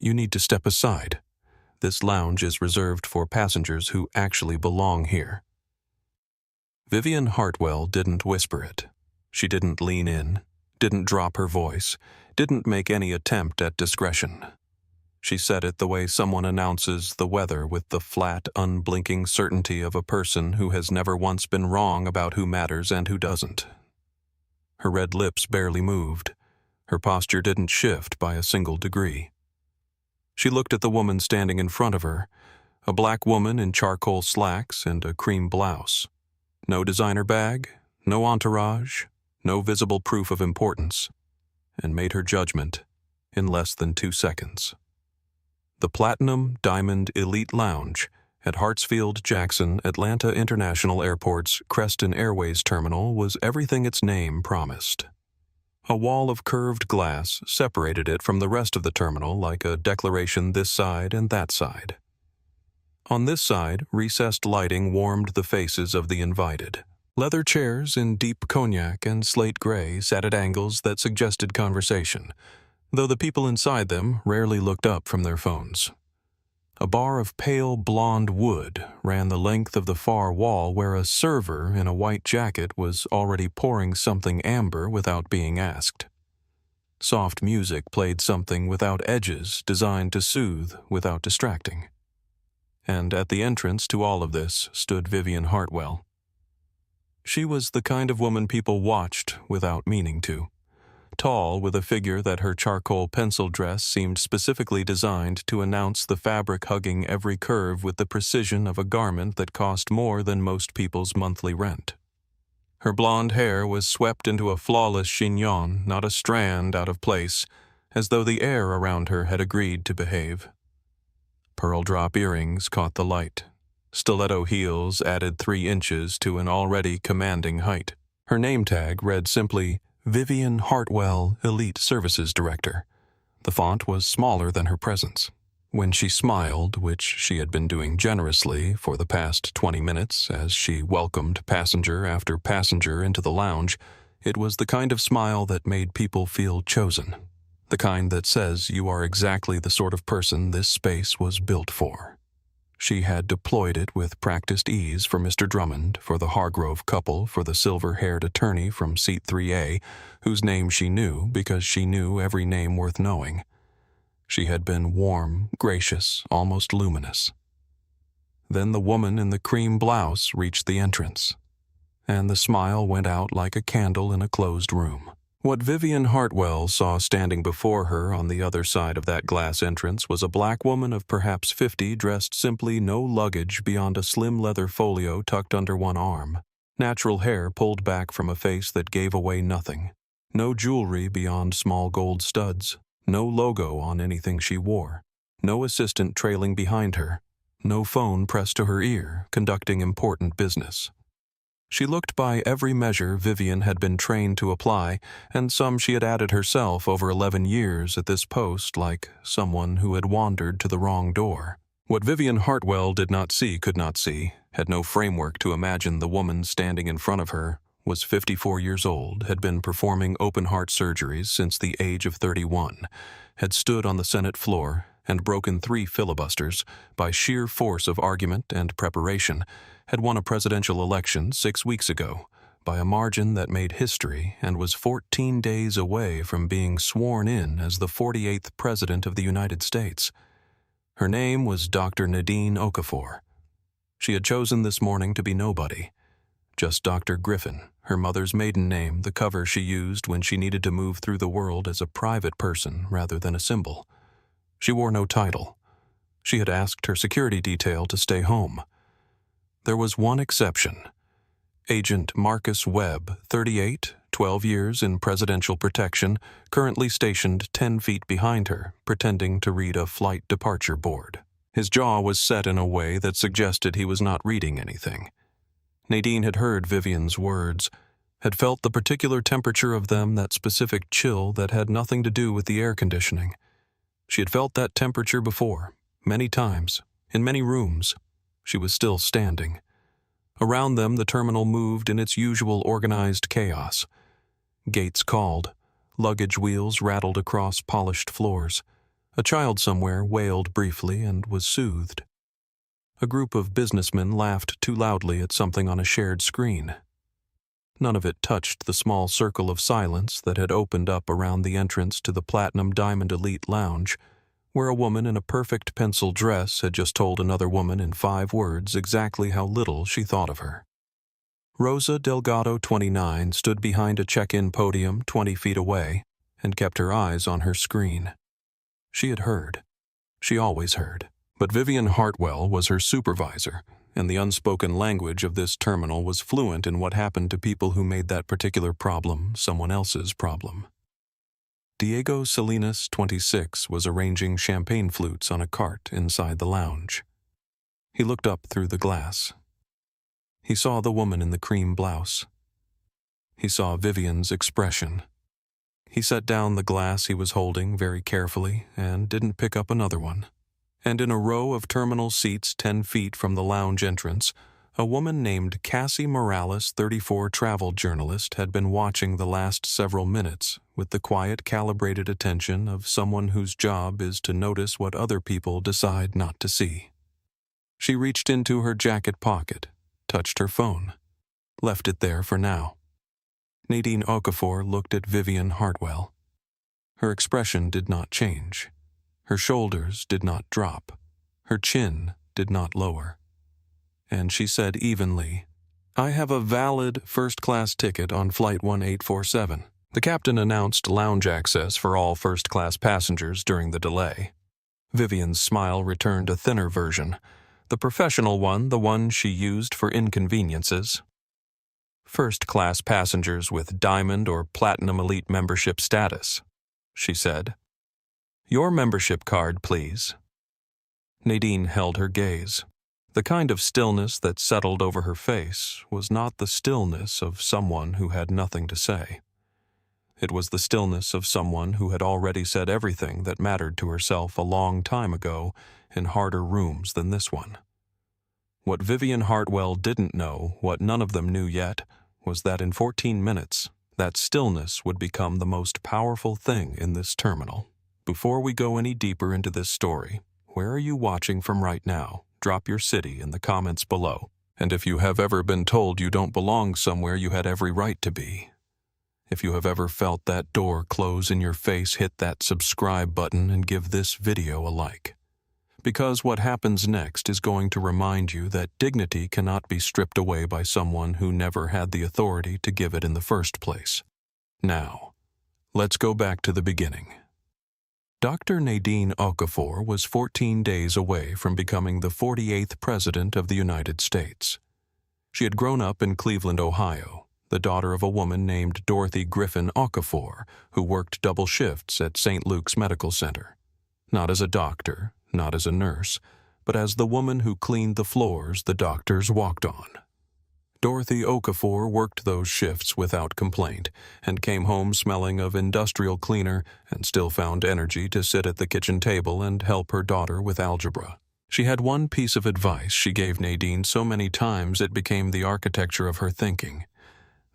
"You need to step aside. This lounge is reserved for passengers who actually belong here." Vivian Hartwell didn't whisper it. She didn't lean in, didn't drop her voice, didn't make any attempt at discretion. She said it the way someone announces the weather with the flat, unblinking certainty of a person who has never once been wrong about who matters and who doesn't. Her red lips barely moved. Her posture didn't shift by a single degree. She looked at the woman standing in front of her, a black woman in charcoal slacks and a cream blouse. No designer bag, no entourage, no visible proof of importance, and made her judgment in less than 2 seconds. The Platinum Diamond Elite Lounge at Hartsfield-Jackson Atlanta International Airport's Creston Airways terminal was everything its name promised. A wall of curved glass separated it from the rest of the terminal like a declaration this side and that side. On this side, recessed lighting warmed the faces of the invited. Leather chairs in deep cognac and slate gray sat at angles that suggested conversation, though the people inside them rarely looked up from their phones. A bar of pale blonde wood ran the length of the far wall where a server in a white jacket was already pouring something amber without being asked. Soft music played something without edges designed to soothe without distracting. And at the entrance to all of this stood Vivian Hartwell. She was the kind of woman people watched without meaning to. Tall, with a figure that her charcoal pencil dress seemed specifically designed to announce the fabric hugging every curve with the precision of a garment that cost more than most people's monthly rent. Her blonde hair was swept into a flawless chignon, not a strand out of place, as though the air around her had agreed to behave. Pearl drop earrings caught the light. Stiletto heels added 3 inches to an already commanding height. Her name tag read simply, Vivian Hartwell, Elite Services Director. The font was smaller than her presence. When she smiled, which she had been doing generously for the past 20 minutes as she welcomed passenger after passenger into the lounge, it was the kind of smile that made people feel chosen. The kind that says you are exactly the sort of person this space was built for. She had deployed it with practiced ease for Mr. Drummond, for the Hargrove couple, for the silver-haired attorney from Seat 3A, whose name she knew because she knew every name worth knowing. She had been warm, gracious, almost luminous. Then the woman in the cream blouse reached the entrance, and the smile went out like a candle in a closed room. What Vivian Hartwell saw standing before her on the other side of that glass entrance was a black woman of perhaps 50 dressed simply, no luggage beyond a slim leather folio tucked under one arm, natural hair pulled back from a face that gave away nothing, no jewelry beyond small gold studs, no logo on anything she wore, no assistant trailing behind her, no phone pressed to her ear, conducting important business. She looked by every measure Vivian had been trained to apply, and some she had added herself over 11 years at this post like someone who had wandered to the wrong door. What Vivian Hartwell did not see, could not see, had no framework to imagine the woman standing in front of her, was 54 years old, had been performing open-heart surgeries since the age of 31, had stood on the Senate floor and broken 3 filibusters by sheer force of argument and preparation, had won a presidential election 6 weeks ago by a margin that made history and was 14 days away from being sworn in as the 48th President of the United States. Her name was Dr. Nadine Okafor. She had chosen this morning to be nobody, just Dr. Griffin, her mother's maiden name, the cover she used when she needed to move through the world as a private person rather than a symbol. She wore no title. She had asked her security detail to stay home. There was one exception. Agent Marcus Webb, 38, 12 years in presidential protection, currently stationed 10 feet behind her, pretending to read a flight departure board. His jaw was set in a way that suggested he was not reading anything. Nadine had heard Vivian's words, had felt the particular temperature of them, that specific chill that had nothing to do with the air conditioning. She had felt that temperature before, many times, in many rooms. She was still standing. Around them, the terminal moved in its usual organized chaos. Gates called. Luggage wheels rattled across polished floors. A child somewhere wailed briefly and was soothed. A group of businessmen laughed too loudly at something on a shared screen. None of it touched the small circle of silence that had opened up around the entrance to the Platinum Diamond Elite Lounge, where a woman in a perfect pencil dress had just told another woman in 5 words exactly how little she thought of her. Rosa Delgado, 29, stood behind a check-in podium 20 feet away and kept her eyes on her screen. She had heard. She always heard. But Vivian Hartwell was her supervisor, and the unspoken language of this terminal was fluent in what happened to people who made that particular problem someone else's problem. Diego Salinas, 26, was arranging champagne flutes on a cart inside the lounge. He looked up through the glass. He saw the woman in the cream blouse. He saw Vivian's expression. He set down the glass he was holding very carefully and didn't pick up another one. And in a row of terminal seats 10 feet from the lounge entrance, a woman named Cassie Morales, 34, travel journalist, had been watching the last several minutes with the quiet, calibrated attention of someone whose job is to notice what other people decide not to see. She reached into her jacket pocket, touched her phone, left it there for now. Nadine Okafor looked at Vivian Hartwell. Her expression did not change. Her shoulders did not drop. Her chin did not lower. And she said evenly, "I have a valid first-class ticket on Flight 1847. The captain announced lounge access for all first-class passengers during the delay." Vivian's smile returned a thinner version, the professional one, the one she used for inconveniences. "First-class passengers with Diamond or Platinum Elite membership status," she said. "Your membership card, please." Nadine held her gaze. The kind of stillness that settled over her face was not the stillness of someone who had nothing to say. It was the stillness of someone who had already said everything that mattered to herself a long time ago in harder rooms than this one. What Vivian Hartwell didn't know, what none of them knew yet, was that in 14 minutes, that stillness would become the most powerful thing in this terminal. Before we go any deeper into this story, where are you watching from right now? Drop your city in the comments below. And if you have ever been told you don't belong somewhere you had every right to be, if you have ever felt that door close in your face, hit that subscribe button and give this video a like. Because what happens next is going to remind you that dignity cannot be stripped away by someone who never had the authority to give it in the first place. Now, let's go back to the beginning. Dr. Nadine Okafor was 14 days away from becoming the 48th President of the United States. She had grown up in Cleveland, Ohio, the daughter of a woman named Dorothy Griffin Okafor, who worked double shifts at St. Luke's Medical Center. Not as a doctor, not as a nurse, but as the woman who cleaned the floors the doctors walked on. Dorothy Okafor worked those shifts without complaint and came home smelling of industrial cleaner and still found energy to sit at the kitchen table and help her daughter with algebra. She had one piece of advice she gave Nadine so many times it became the architecture of her thinking.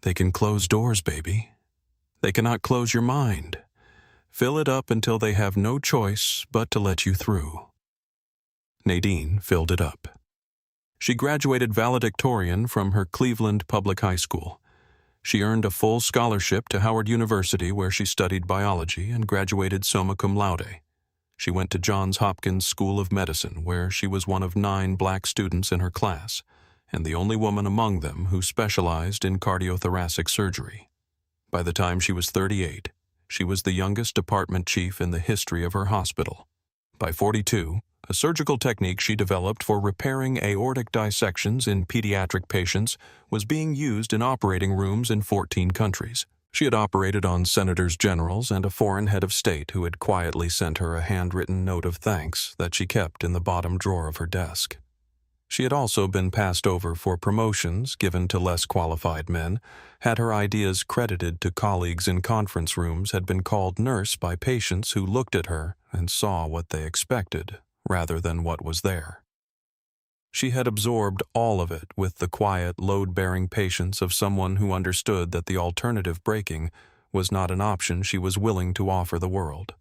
They can close doors, baby. They cannot close your mind. Fill it up until they have no choice but to let you through. Nadine filled it up. She graduated valedictorian from her Cleveland Public High School. She earned a full scholarship to Howard University where she studied biology and graduated summa cum laude. She went to Johns Hopkins School of Medicine where she was one of 9 black students in her class and the only woman among them who specialized in cardiothoracic surgery. By the time she was 38, she was the youngest department chief in the history of her hospital. By 42, a surgical technique she developed for repairing aortic dissections in pediatric patients was being used in operating rooms in 14 countries. She had operated on senators generals and a foreign head of state who had quietly sent her a handwritten note of thanks that she kept in the bottom drawer of her desk. She had also been passed over for promotions given to less qualified men, had her ideas credited to colleagues in conference rooms, had been called nurse by patients who looked at her and saw what they expected rather than what was there. She had absorbed all of it with the quiet, load-bearing patience of someone who understood that the alternative breaking was not an option she was willing to offer the world.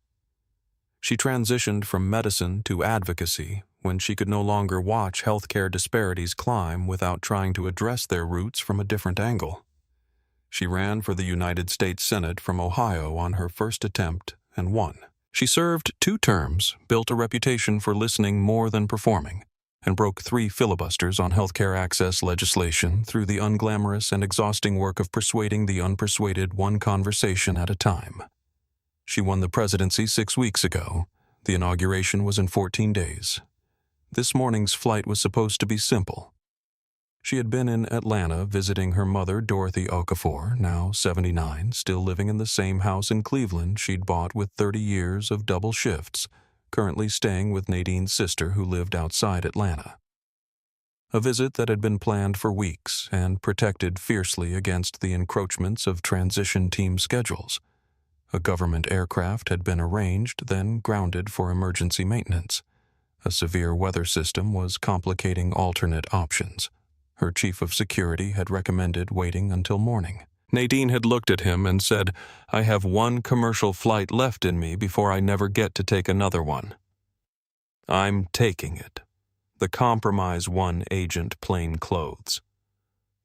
She transitioned from medicine to advocacy when she could no longer watch healthcare disparities climb without trying to address their roots from a different angle. She ran for the United States Senate from Ohio on her first attempt and won. She served 2 terms, built a reputation for listening more than performing, and broke 3 filibusters on healthcare access legislation through the unglamorous and exhausting work of persuading the unpersuaded one conversation at a time. She won the presidency 6 weeks ago. The inauguration was in 14 days. This morning's flight was supposed to be simple. She had been in Atlanta visiting her mother, Dorothy Okafor, now 79, still living in the same house in Cleveland she'd bought with 30 years of double shifts, currently staying with Nadine's sister who lived outside Atlanta. A visit that had been planned for weeks and protected fiercely against the encroachments of transition team schedules. A government aircraft had been arranged, then grounded for emergency maintenance. A severe weather system was complicating alternate options. Her chief of security had recommended waiting until morning. Nadine had looked at him and said, "I have 1 commercial flight left in me before I never get to take another one." "I'm taking it." The compromise one agent plain clothes.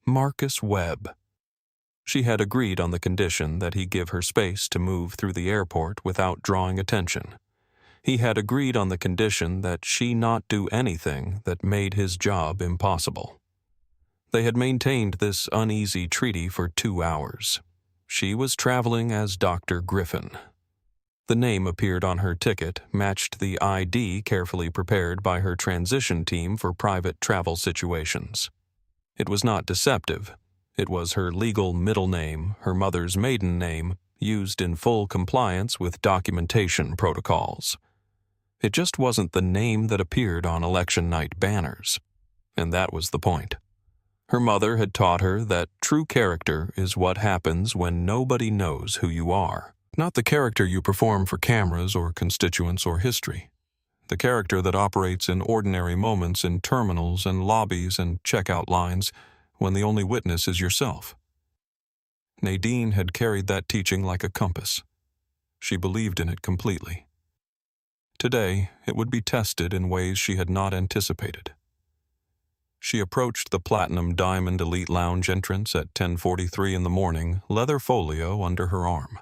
Marcus Webb. She had agreed on the condition that he give her space to move through the airport without drawing attention. He had agreed on the condition that she not do anything that made his job impossible. They had maintained this uneasy treaty for 2 hours. She was traveling as Dr. Griffin. The name appeared on her ticket, matched the ID carefully prepared by her transition team for private travel situations. It was not deceptive. It was her legal middle name, her mother's maiden name, used in full compliance with documentation protocols. It just wasn't the name that appeared on election night banners. And that was the point. Her mother had taught her that true character is what happens when nobody knows who you are. Not the character you perform for cameras or constituents or history. The character that operates in ordinary moments in terminals and lobbies and checkout lines when the only witness is yourself. Nadine had carried that teaching like a compass. She believed in it completely. Today, it would be tested in ways she had not anticipated. She approached the Platinum Diamond Elite Lounge entrance at 10:43 in the morning, leather folio under her arm.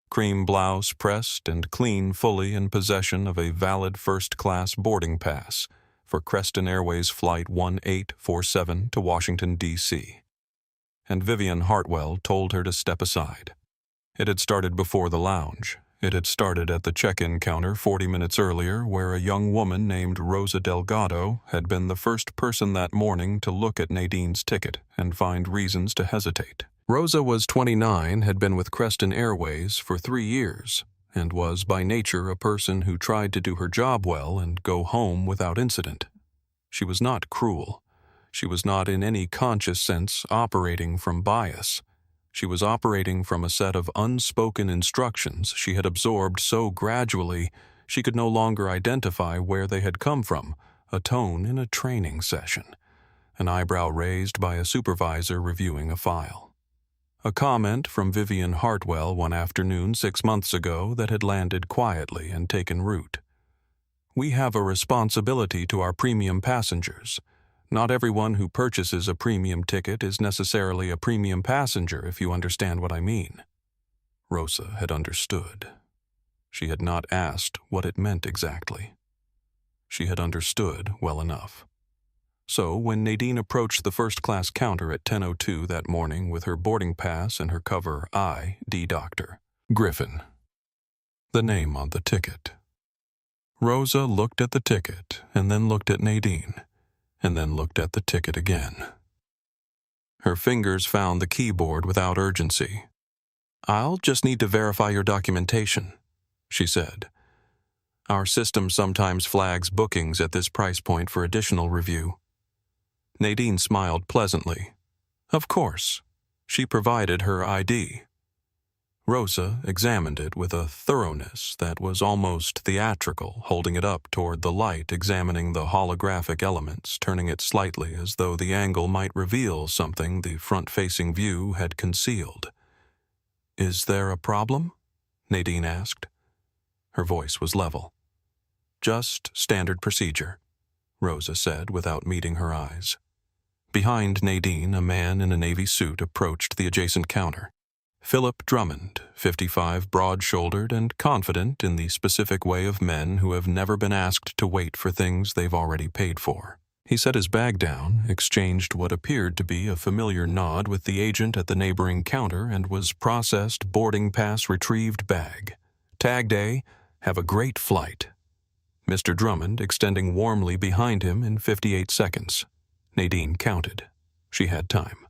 Cream blouse pressed and clean, fully in possession of a valid first-class boarding pass for Creston Airways Flight 1847 to Washington, D.C. And Vivian Hartwell told her to step aside. It had started before the lounge. It had started at the check-in counter 40 minutes earlier, where a young woman named Rosa Delgado had been the first person that morning to look at Nadine's ticket and find reasons to hesitate. Rosa was 29, had been with Creston Airways for 3 years, and was by nature a person who tried to do her job well and go home without incident. She was not cruel. She was not in any conscious sense operating from bias. She was operating from a set of unspoken instructions she had absorbed so gradually she could no longer identify where they had come from, a tone in a training session, an eyebrow raised by a supervisor reviewing a file. A comment from Vivian Hartwell one afternoon 6 months ago that had landed quietly and taken root. "We have a responsibility to our premium passengers. Not everyone who purchases a premium ticket is necessarily a premium passenger, if you understand what I mean." Rosa had understood. She had not asked what it meant exactly. She had understood well enough. So when Nadine approached the first-class counter at 10:02 that morning with her boarding pass and her cover I.D. Dr. Griffin, the name on the ticket, Rosa looked at the ticket and then looked at Nadine, and then looked at the ticket again. Her fingers found the keyboard without urgency. "I'll just need to verify your documentation," she said. "Our system sometimes flags bookings at this price point for additional review." Nadine smiled pleasantly. Of course. She provided her ID. Rosa examined it with a thoroughness that was almost theatrical, holding it up toward the light, examining the holographic elements, turning it slightly as though the angle might reveal something the front-facing view had concealed. "Is there a problem?" Nadine asked. Her voice was level. "Just standard procedure," Rosa said without meeting her eyes. Behind Nadine, a man in a navy suit approached the adjacent counter. Philip Drummond, 55, broad-shouldered and confident in the specific way of men who have never been asked to wait for things they've already paid for. He set his bag down, exchanged what appeared to be a familiar nod with the agent at the neighboring counter, and was processed boarding pass retrieved bag. Tagged A, "Have a great flight." Mr. Drummond extending warmly behind him in 58 seconds. Nadine counted. She had time.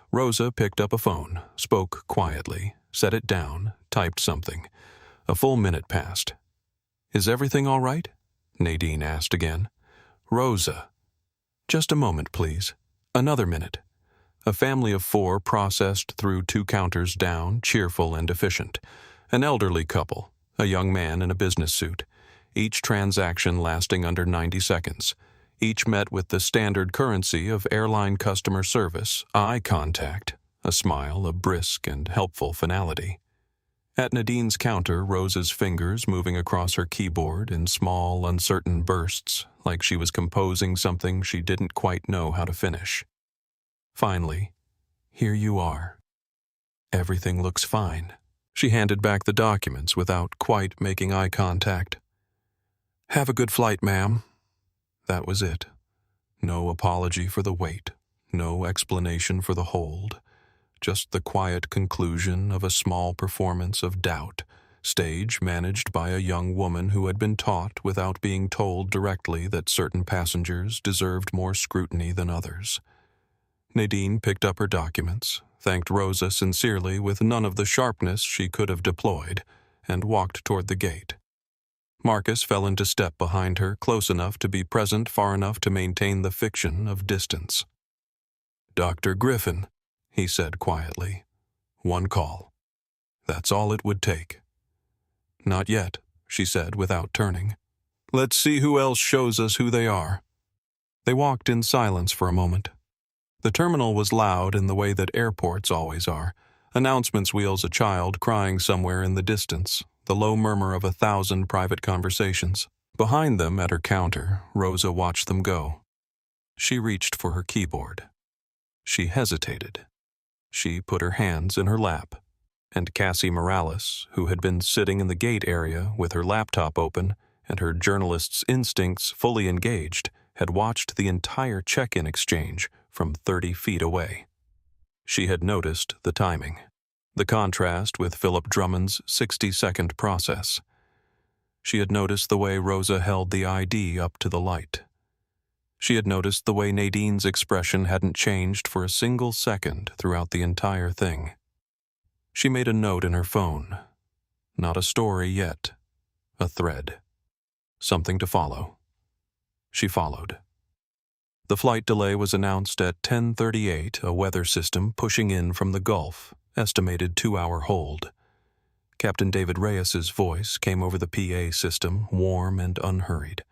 Rosa picked up a phone, spoke quietly, set it down, typed something. A full minute passed. "Is everything all right?" Nadine asked again. "Rosa." "Just a moment, please." Another minute. A family of 4 processed through 2 counters down, cheerful and efficient. An elderly couple, a young man in a business suit. Each transaction lasting under 90 seconds. Each met with the standard currency of airline customer service, eye contact, a smile, a brisk and helpful finality. At Nadine's counter, Rosa's fingers moving across her keyboard in small, uncertain bursts, like she was composing something she didn't quite know how to finish. Finally, "Here you are. Everything looks fine." She handed back the documents without quite making eye contact. "Have a good flight, ma'am." That was it. No apology for the wait, no explanation for the hold, just the quiet conclusion of a small performance of doubt, stage managed by a young woman who had been taught without being told directly that certain passengers deserved more scrutiny than others. Nadine picked up her documents, thanked Rosa sincerely with none of the sharpness she could have deployed, and walked toward the gate. Marcus fell into step behind her, close enough to be present, far enough to maintain the fiction of distance. "Dr. Griffin," he said quietly. "One call. That's all it would take." "Not yet," she said without turning. "Let's see who else shows us who they are." They walked in silence for a moment. The terminal was loud in the way that airports always are. Announcements wheels a child crying somewhere in the distance, the low murmur of 1,000 private conversations. Behind them at her counter, Rosa watched them go. She reached for her keyboard. She hesitated. She put her hands in her lap. And Cassie Morales, who had been sitting in the gate area with her laptop open and her journalist's instincts fully engaged, had watched the entire check-in exchange from 30 feet away. She had noticed the timing, the contrast with Philip Drummond's 60-second process. She had noticed the way Rosa held the ID up to the light. She had noticed the way Nadine's expression hadn't changed for a single second throughout the entire thing. She made a note in her phone. Not a story yet. A thread. Something to follow. She followed. The flight delay was announced at 10:38, a weather system pushing in from the Gulf, estimated 2-hour hold. Captain David Reyes's voice came over the PA system, warm and unhurried.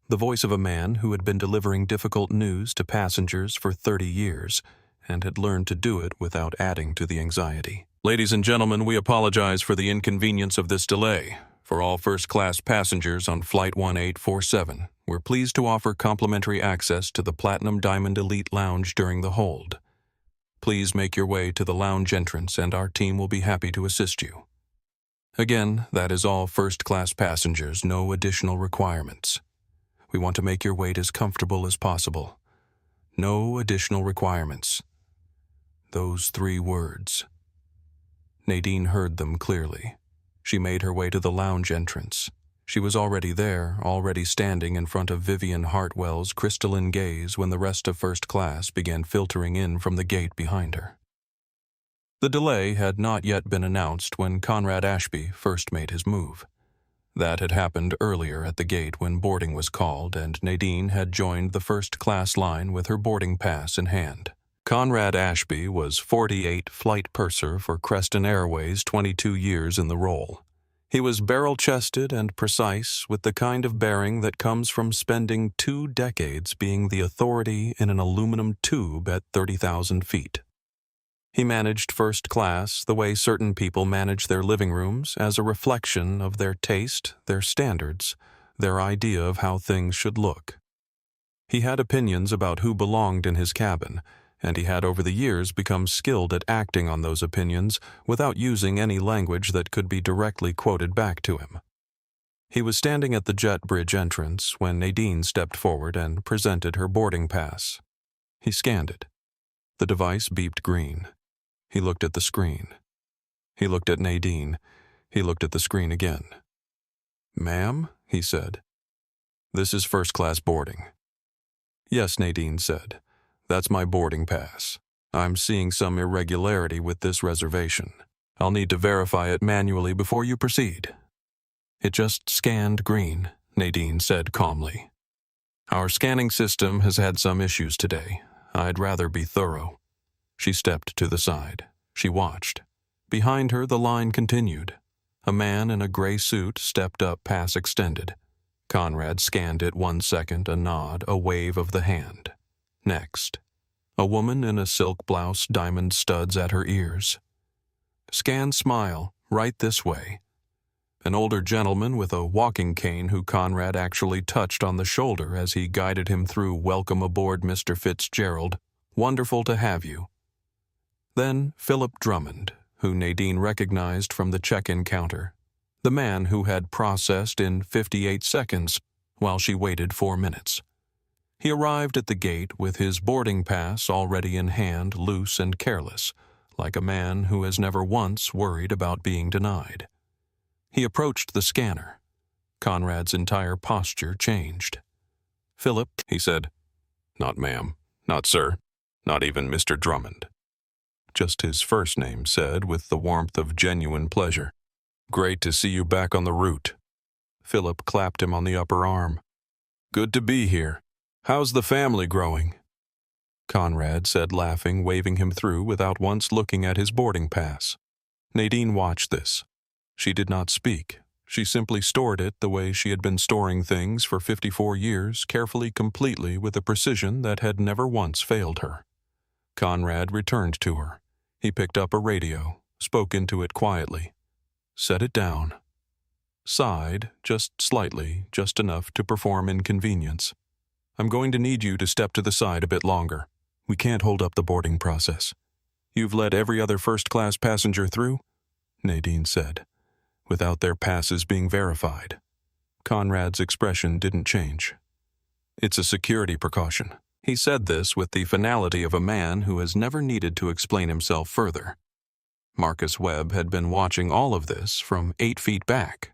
The voice of a man who had been delivering difficult news to passengers for 30 years and had learned to do it without adding to the anxiety. "Ladies and gentlemen, we apologize for the inconvenience of this delay. For all first-class passengers on Flight 1847, we're pleased to offer complimentary access to the Platinum Diamond Elite Lounge during the hold. Please make your way to the lounge entrance and our team will be happy to assist you. Again, that is all first-class passengers, no additional requirements. We want to make your wait as comfortable as possible. No additional requirements." Those 3 words. Nadine heard them clearly. She made her way to the lounge entrance. She was already there, already standing in front of Vivian Hartwell's crystalline gaze when the rest of first class began filtering in from the gate behind her. The delay had not yet been announced when Conrad Ashby first made his move. That had happened earlier at the gate when boarding was called, and Nadine had joined the first-class line with her boarding pass in hand. Conrad Ashby was 48 flight purser for Creston Airways, 22 years in the role. He was barrel-chested and precise, with the kind of bearing that comes from spending 2 decades being the authority in an aluminum tube at 30,000 feet. He managed first class the way certain people manage their living rooms, as a reflection of their taste, their standards, their idea of how things should look. He had opinions about who belonged in his cabin, and he had over the years become skilled at acting on those opinions without using any language that could be directly quoted back to him. He was standing at the jet bridge entrance when Nadine stepped forward and presented her boarding pass. He scanned it. The device beeped green. He looked at the screen. He looked at Nadine. He looked at the screen again. "Ma'am," he said, "this is first-class boarding." "Yes," Nadine said. "That's my boarding pass. I'm seeing some irregularity with this reservation. I'll need to verify it manually before you proceed." "It just scanned green," Nadine said calmly. "Our scanning system has had some issues today. I'd rather be thorough." She stepped to the side. She watched. Behind her, the line continued. A man in a gray suit stepped up, pass extended. Conrad scanned it 1 second, a nod, a wave of the hand. Next, a woman in a silk blouse, diamond studs at her ears. "Scan smile, right this way." An older gentleman with a walking cane who Conrad actually touched on the shoulder as he guided him through "Welcome aboard, Mr. Fitzgerald. Wonderful to have you." Then Philip Drummond, who Nadine recognized from the check-in counter, the man who had processed in 58 seconds while she waited 4 minutes. He arrived at the gate with his boarding pass already in hand, loose and careless, like a man who has never once worried about being denied. He approached the scanner. Conrad's entire posture changed. "Philip," he said. "Not ma'am, not sir, not even Mr. Drummond." Just his first name said with the warmth of genuine pleasure. "Great to see you back on the route." Philip clapped him on the upper arm. "Good to be here. How's the family growing?" Conrad said, laughing, waving him through without once looking at his boarding pass. Nadine watched this. She did not speak. She simply stored it the way she had been storing things for 54 years, carefully, completely, with a precision that had never once failed her. Conrad returned to her. He picked up a radio, spoke into it quietly, set it down, sighed, just slightly, just enough to perform inconvenience. "I'm going to need you to step to the side a bit longer. We can't hold up the boarding process." "You've let every other first-class passenger through?" Nadine said, "without their passes being verified." Conrad's expression didn't change. "It's a security precaution." He said this with the finality of a man who has never needed to explain himself further. Marcus Webb had been watching all of this from 8 feet back.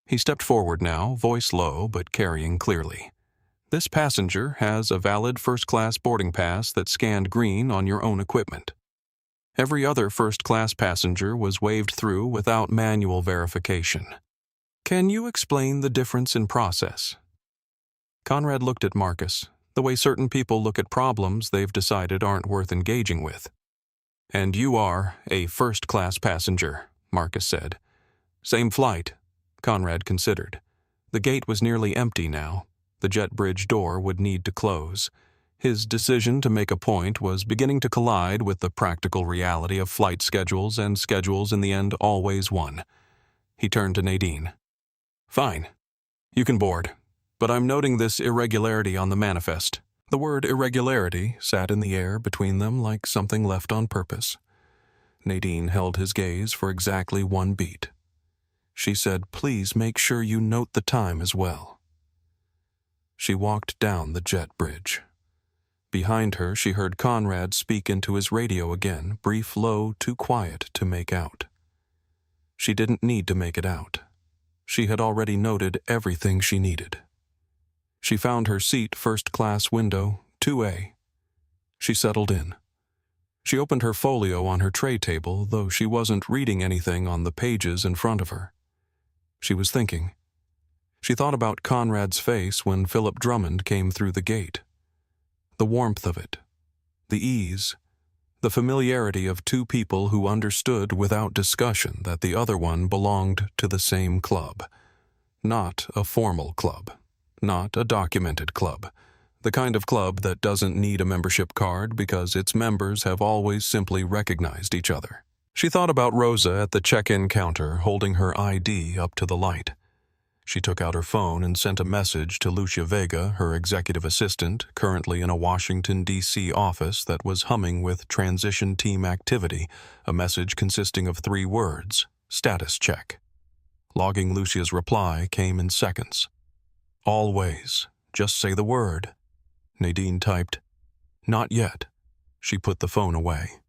He stepped forward now, voice low but carrying clearly. "This passenger has a valid first-class boarding pass that scanned green on your own equipment. Every other first-class passenger was waved through without manual verification. Can you explain the difference in process?" Conrad looked at Marcus, the way certain people look at problems they've decided aren't worth engaging with. "And you are a first-class passenger," Marcus said. "Same flight," Conrad considered. The gate was nearly empty now. The jet bridge door would need to close. His decision to make a point was beginning to collide with the practical reality of flight schedules, and schedules in the end always won. He turned to Nadine. "Fine. You can board. But I'm noting this irregularity on the manifest." The word irregularity sat in the air between them like something left on purpose. Nadine held his gaze for exactly 1 beat. She said, "Please make sure you note the time as well." She walked down the jet bridge. Behind her, she heard Conrad speak into his radio again, brief, low, too quiet to make out. She didn't need to make it out. She had already noted everything she needed. She found her seat, first-class window, 2A. She settled in. She opened her folio on her tray table, though she wasn't reading anything on the pages in front of her. She was thinking. She thought about Conrad's face when Philip Drummond came through the gate. The warmth of it, the ease, the familiarity of 2 people who understood without discussion that the other one belonged to the same club. Not a formal club. Not a documented club, The kind of club that doesn't need a membership card because its members have always simply recognized each other. She thought about Rosa at the check-in counter holding her ID up to the light. She took out her phone and sent a message to Lucia Vega, her executive assistant, currently in a Washington, D.C. office that was humming with transition team activity, a message consisting of 3 words, status check. Logging Lucia's reply came in seconds. Always, just say the word. Nadine typed, not yet. She put the phone away.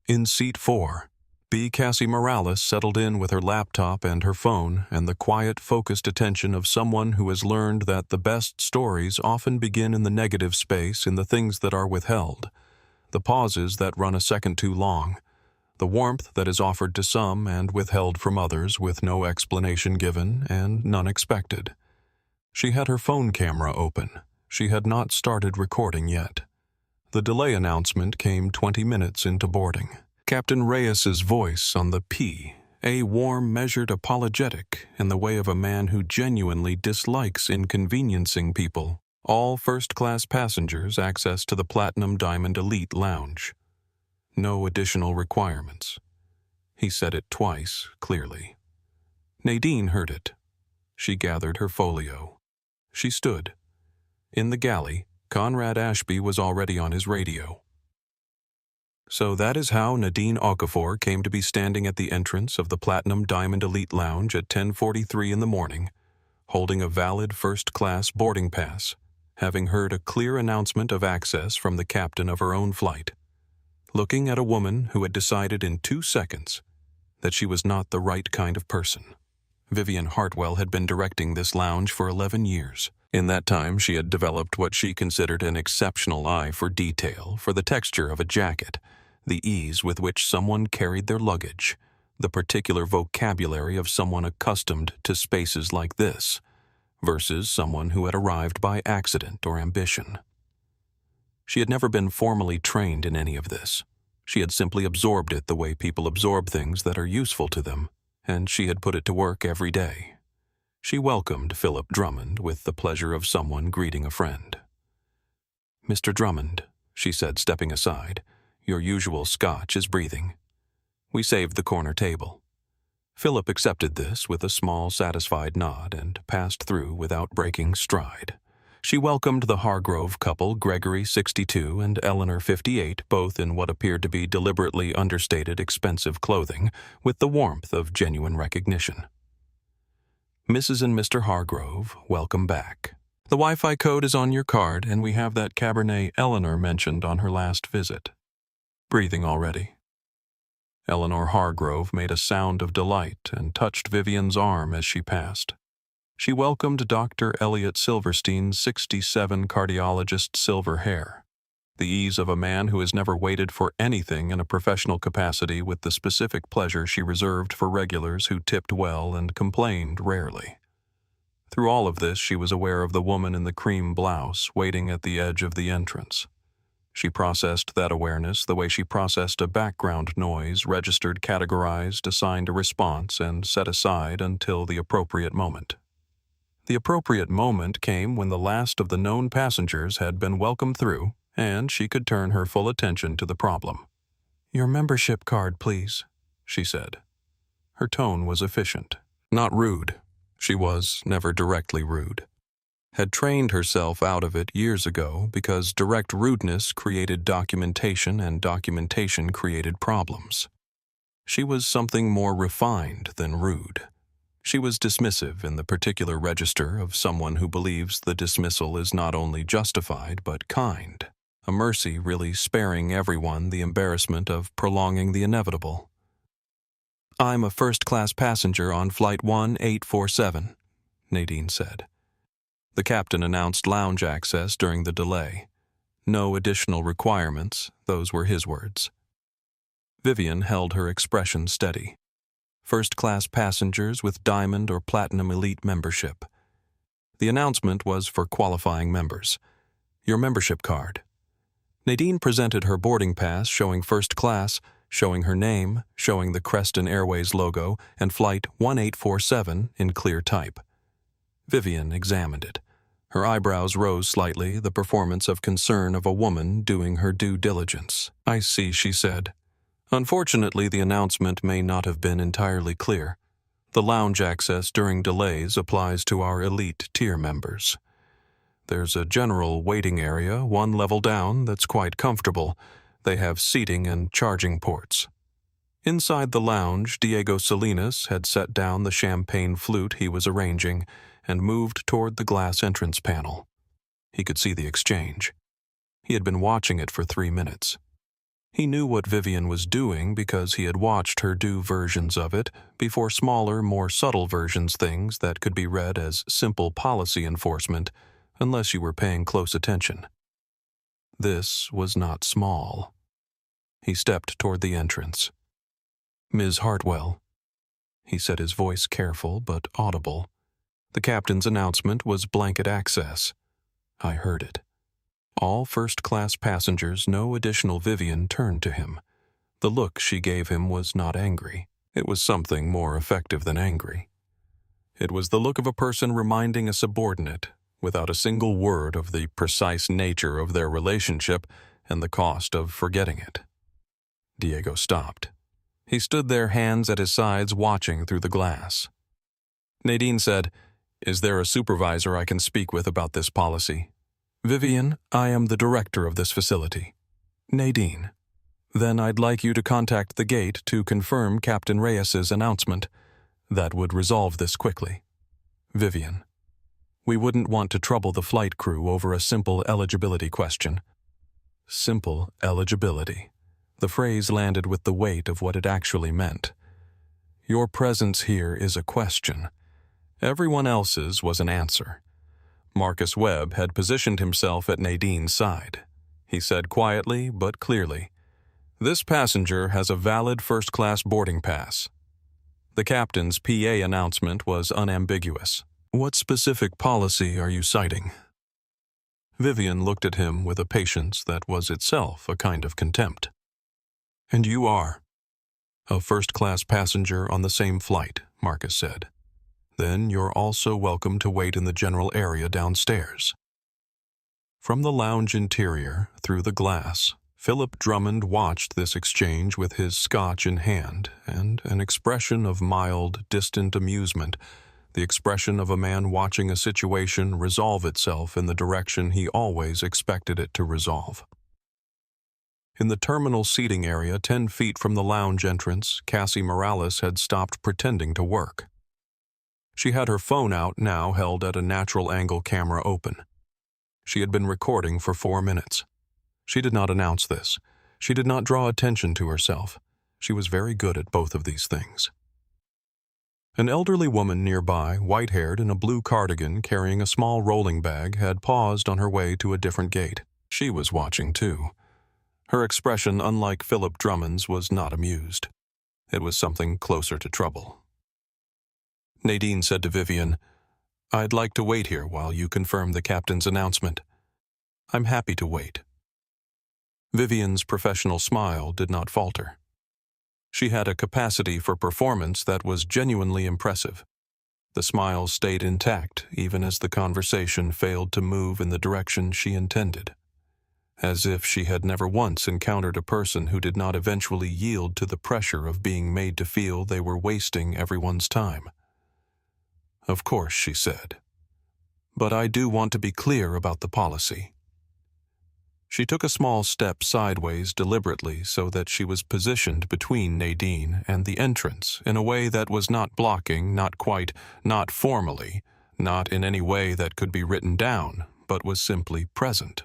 In seat 4, B. Cassie Morales settled in with her laptop and her phone and the quiet, focused attention of someone who has learned that the best stories often begin in the negative space, in the things that are withheld, the pauses that run a second too long, the warmth that is offered to some and withheld from others with no explanation given and none expected. She had her phone camera open. She had not started recording yet. The delay announcement came 20 minutes into boarding. Captain Reyes's voice on the P, a warm, measured apologetic in the way of a man who genuinely dislikes inconveniencing people. All first-class passengers access to the Platinum Diamond Elite Lounge. No additional requirements. He said it twice, clearly. Nadine heard it. She gathered her folio. She stood. In the galley, Conrad Ashby was already on his radio. So that is how Nadine Okafor came to be standing at the entrance of the Platinum Diamond Elite Lounge at 10:43 in the morning, holding a valid first-class boarding pass, having heard a clear announcement of access from the captain of her own flight, looking at a woman who had decided in 2 seconds that she was not the right kind of person. Vivian Hartwell had been directing this lounge for 11 years. In that time, she had developed what she considered an exceptional eye for detail, for the texture of a jacket, the ease with which someone carried their luggage, the particular vocabulary of someone accustomed to spaces like this, versus someone who had arrived by accident or ambition. She had never been formally trained in any of this. She had simply absorbed it the way people absorb things that are useful to them, and she had put it to work every day. She welcomed Philip Drummond with the pleasure of someone greeting a friend. "Mr. Drummond," she said, stepping aside, "your usual scotch is breathing." We saved the corner table. Philip accepted this with a small, satisfied nod and passed through without breaking stride. She welcomed the Hargrove couple, Gregory, 62, and Eleanor, 58, both in what appeared to be deliberately understated, expensive clothing, with the warmth of genuine recognition. "Mrs. and Mr. Hargrove, welcome back. The Wi-Fi code is on your card, and we have that Cabernet Eleanor mentioned on her last visit. Breathing already?" Eleanor Hargrove made a sound of delight and touched Vivian's arm as she passed. She welcomed Dr. Elliot Silverstein's 67 cardiologist silver hair, the ease of a man who has never waited for anything in a professional capacity, with the specific pleasure she reserved for regulars who tipped well and complained rarely. Through all of this, she was aware of the woman in the cream blouse waiting at the edge of the entrance. She processed that awareness the way she processed a background noise, registered, categorized, assigned a response, and set aside until the appropriate moment. The appropriate moment came when the last of the known passengers had been welcomed through, and she could turn her full attention to the problem. "Your membership card, please," she said. Her tone was efficient, not rude. She was never directly rude. Had trained herself out of it years ago because direct rudeness created documentation and documentation created problems. She was something more refined than rude. She was dismissive in the particular register of someone who believes the dismissal is not only justified but kind, a mercy really sparing everyone the embarrassment of prolonging the inevitable. "I'm a first-class passenger on Flight 1847, Nadine said. The captain announced lounge access during the delay. No additional requirements, those were his words. Vivian held her expression steady. First-class passengers with Diamond or Platinum Elite membership. The announcement was for qualifying members. Your membership card. Nadine presented her boarding pass showing first class, showing her name, showing the Creston Airways logo, and Flight 1847 in clear type. Vivian examined it. Her eyebrows rose slightly, the performance of concern of a woman doing her due diligence. "I see," she said. "Unfortunately, the announcement may not have been entirely clear. The lounge access during delays applies to our elite tier members. There's a general waiting area, one level down, that's quite comfortable. They have seating and charging ports." Inside the lounge, Diego Salinas had set down the champagne flute he was arranging and moved toward the glass entrance panel. He could see the exchange. He had been watching it for 3 minutes. He knew what Vivian was doing because he had watched her do versions of it before, smaller, more subtle versions, things that could be read as simple policy enforcement unless you were paying close attention. This was not small. He stepped toward the entrance. "Ms. Hartwell," he said, his voice careful but audible. The captain's announcement was blanket access. I heard it. All first-class passengers, no additional. Vivian turned to him. The look she gave him was not angry. It was something more effective than angry. It was the look of a person reminding a subordinate, without a single word, of the precise nature of their relationship and the cost of forgetting it. Diego stopped. He stood there, hands at his sides, watching through the glass. Nadine said, "Is there a supervisor I can speak with about this policy?" "Vivian, I am the director of this facility." "Nadine. Then I'd like you to contact the gate to confirm Captain Reyes's announcement. That would resolve this quickly." "Vivian. We wouldn't want to trouble the flight crew over a simple eligibility question." Simple eligibility. The phrase landed with the weight of what it actually meant. Your presence here is a question. Everyone else's was an answer. Marcus Webb had positioned himself at Nadine's side. He said quietly but clearly, "This passenger has a valid first-class boarding pass." The captain's PA announcement was unambiguous. "What specific policy are you citing?" Vivian looked at him with a patience that was itself a kind of contempt. "And you are?" "A first-class passenger on the same flight," Marcus said. "Then you're also welcome to wait in the general area downstairs." From the lounge interior, through the glass, Philip Drummond watched this exchange with his scotch in hand and an expression of mild, distant amusement, the expression of a man watching a situation resolve itself in the direction he always expected it to resolve. In the terminal seating area 10 feet from the lounge entrance, Cassie Morales had stopped pretending to work. She had her phone out, now held at a natural angle camera open. She had been recording for 4 minutes. She did not announce this. She did not draw attention to herself. She was very good at both of these things. An elderly woman nearby, white-haired in a blue cardigan carrying a small rolling bag, had paused on her way to a different gate. She was watching too. Her expression, unlike Philip Drummond's, was not amused. It was something closer to trouble. Nadine said to Vivian, "I'd like to wait here while you confirm the captain's announcement." "I'm happy to wait." Vivian's professional smile did not falter. She had a capacity for performance that was genuinely impressive. The smile stayed intact even as the conversation failed to move in the direction she intended, as if she had never once encountered a person who did not eventually yield to the pressure of being made to feel they were wasting everyone's time. "Of course," she said. "But I do want to be clear about the policy." She took a small step sideways deliberately so that she was positioned between Nadine and the entrance in a way that was not blocking, not quite, not formally, not in any way that could be written down, but was simply present.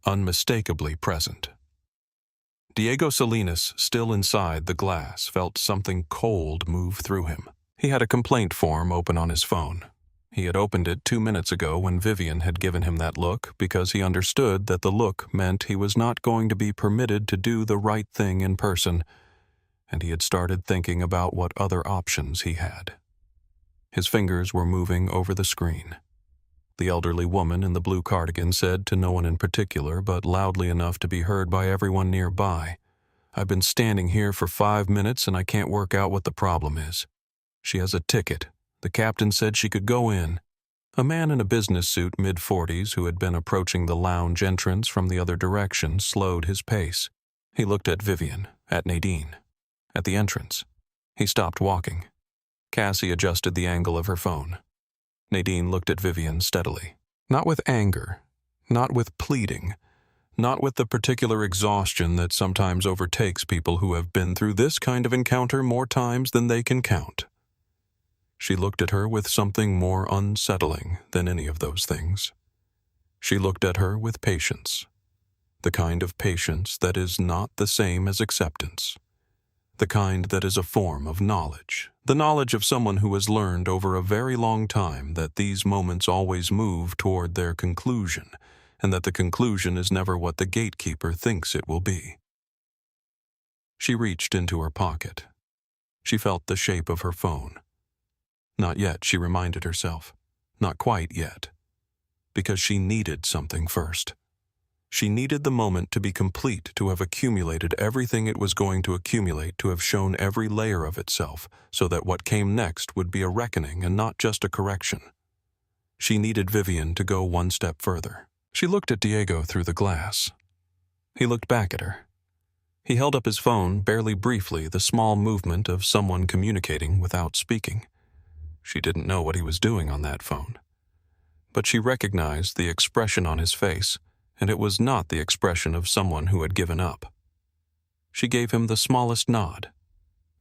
Unmistakably present. Diego Salinas, still inside the glass, felt something cold move through him. He had a complaint form open on his phone. He had opened it 2 minutes ago when Vivian had given him that look because he understood that the look meant he was not going to be permitted to do the right thing in person, and he had started thinking about what other options he had. His fingers were moving over the screen. The elderly woman in the blue cardigan said to no one in particular, but loudly enough to be heard by everyone nearby, "I've been standing here for 5 minutes and I can't work out what the problem is. She has a ticket. The captain said she could go in." A man in a business suit mid-40s who had been approaching the lounge entrance from the other direction slowed his pace. He looked at Vivian, at Nadine, at the entrance. He stopped walking. Cassie adjusted the angle of her phone. Nadine looked at Vivian steadily. Not with anger, not with pleading, not with the particular exhaustion that sometimes overtakes people who have been through this kind of encounter more times than they can count. She looked at her with something more unsettling than any of those things. She looked at her with patience, the kind of patience that is not the same as acceptance, the kind that is a form of knowledge, the knowledge of someone who has learned over a very long time that these moments always move toward their conclusion, and that the conclusion is never what the gatekeeper thinks it will be. She reached into her pocket. She felt the shape of her phone. Not yet, she reminded herself. Not quite yet. Because she needed something first. She needed the moment to be complete, to have accumulated everything it was going to accumulate, to have shown every layer of itself, so that what came next would be a reckoning and not just a correction. She needed Vivian to go one step further. She looked at Diego through the glass. He looked back at her. He held up his phone, barely briefly, the small movement of someone communicating without speaking. She didn't know what he was doing on that phone. But she recognized the expression on his face, and it was not the expression of someone who had given up. She gave him the smallest nod.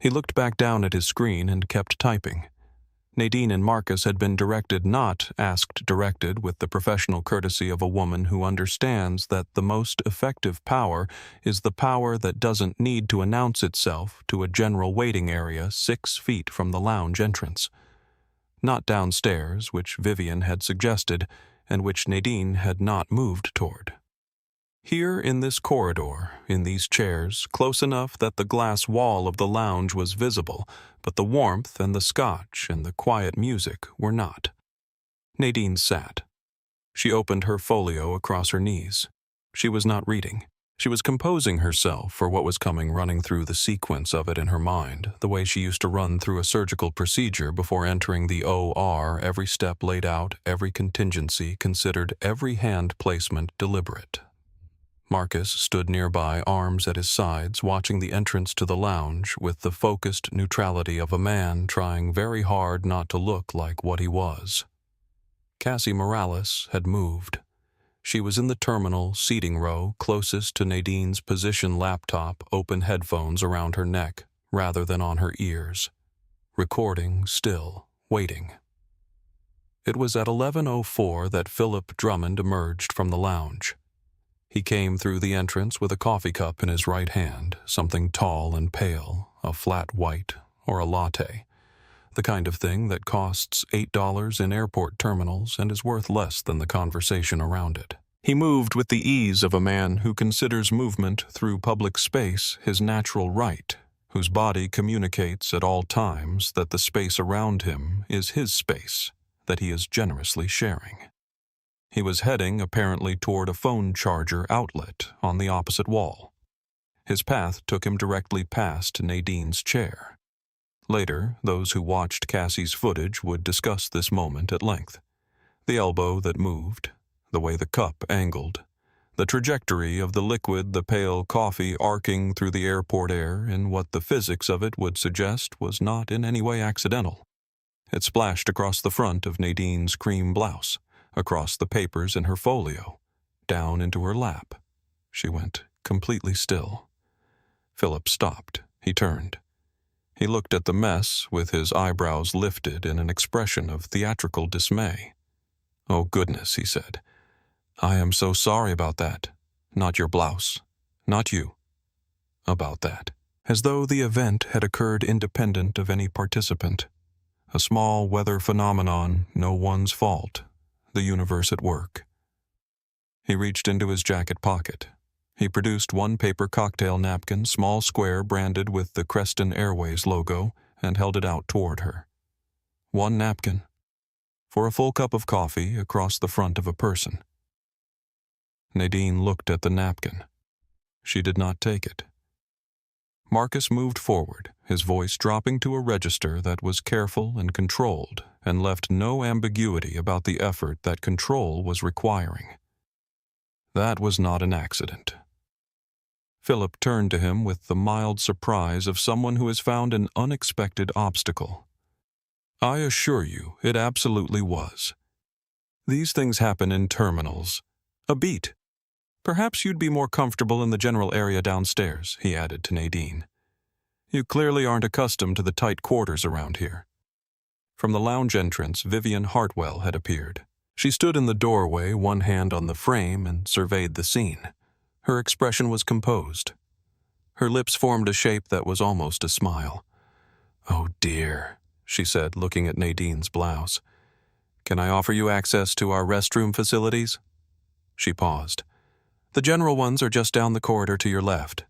He looked back down at his screen and kept typing. Nadine and Marcus had been directed with the professional courtesy of a woman who understands that the most effective power is the power that doesn't need to announce itself to a general waiting area 6 feet from the lounge entrance. Not downstairs, which Vivian had suggested, and which Nadine had not moved toward. Here in this corridor, in these chairs, close enough that the glass wall of the lounge was visible, but the warmth and the scotch and the quiet music were not. Nadine sat. She opened her folio across her knees. She was not reading. She was composing herself for what was coming, running through the sequence of it in her mind, the way she used to run through a surgical procedure before entering the OR, every step laid out, every contingency considered, every hand placement deliberate. Marcus stood nearby, arms at his sides, watching the entrance to the lounge with the focused neutrality of a man trying very hard not to look like what he was. Cassie Morales had moved. She was in the terminal seating row closest to Nadine's position laptop, open headphones around her neck rather than on her ears. Recording still, waiting. It was at 11:04 that Philip Drummond emerged from the lounge. He came through the entrance with a coffee cup in his right hand, something tall and pale, a flat white or a latte, the kind of thing that costs $8 in airport terminals and is worth less than the conversation around it. He moved with the ease of a man who considers movement through public space his natural right, whose body communicates at all times that the space around him is his space, that he is generously sharing. He was heading apparently toward a phone charger outlet on the opposite wall. His path took him directly past Nadine's chair. Later, those who watched Cassie's footage would discuss this moment at length. The elbow that moved, the way the cup angled, the trajectory of the liquid, the pale coffee arcing through the airport air in what the physics of it would suggest was not in any way accidental. It splashed across the front of Nadine's cream blouse, across the papers in her folio, down into her lap. She went completely still. Philip stopped. He turned. He looked at the mess with his eyebrows lifted in an expression of theatrical dismay. "Oh, goodness," he said. "I am so sorry about that. Not your blouse. Not you. About that." As though the event had occurred independent of any participant. A small weather phenomenon, no one's fault. The universe at work. He reached into his jacket pocket. He produced one paper cocktail napkin, small square branded with the Creston Airways logo, and held it out toward her. One napkin. For a full cup of coffee across the front of a person. Nadine looked at the napkin. She did not take it. Marcus moved forward, his voice dropping to a register that was careful and controlled and left no ambiguity about the effort that control was requiring. That was not an accident. Philip turned to him with the mild surprise of someone who has found an unexpected obstacle. I assure you, it absolutely was. These things happen in terminals. A beat. Perhaps you'd be more comfortable in the general area downstairs, he added to Nadine. You clearly aren't accustomed to the tight quarters around here. From the lounge entrance, Vivian Hartwell had appeared. She stood in the doorway, one hand on the frame, and surveyed the scene. Her expression was composed. Her lips formed a shape that was almost a smile. Oh dear, she said, looking at Nadine's blouse. Can I offer you access to our restroom facilities? She paused. The general ones are just down the corridor to your left.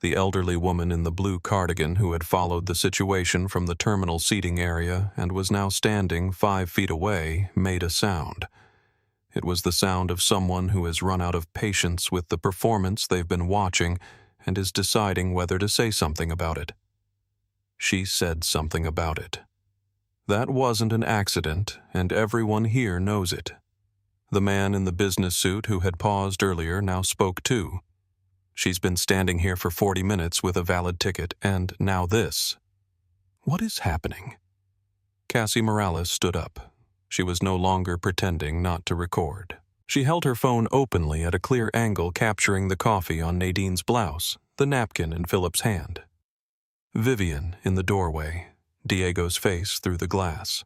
The elderly woman in the blue cardigan who had followed the situation from the terminal seating area and was now standing 5 feet away made a sound. It was the sound of someone who has run out of patience with the performance they've been watching and is deciding whether to say something about it. She said something about it. That wasn't an accident, and everyone here knows it. The man in the business suit who had paused earlier now spoke too. She's been standing here for 40 minutes with a valid ticket, and now this. What is happening? Cassie Morales stood up. She was no longer pretending not to record. She held her phone openly at a clear angle, capturing the coffee on Nadine's blouse, the napkin in Philip's hand. Vivian in the doorway, Diego's face through the glass.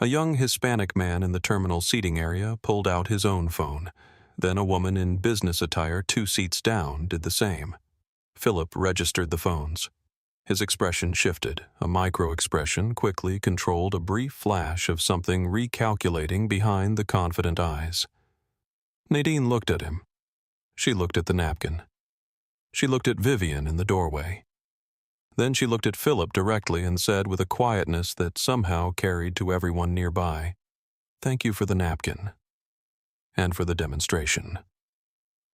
A young Hispanic man in the terminal seating area pulled out his own phone. Then a woman in business attire 2 seats down did the same. Philip registered the phones. His expression shifted. A micro-expression quickly controlled a brief flash of something recalculating behind the confident eyes. Nadine looked at him. She looked at the napkin. She looked at Vivian in the doorway. Then she looked at Philip directly and said with a quietness that somehow carried to everyone nearby, "Thank you for the napkin. And for the demonstration."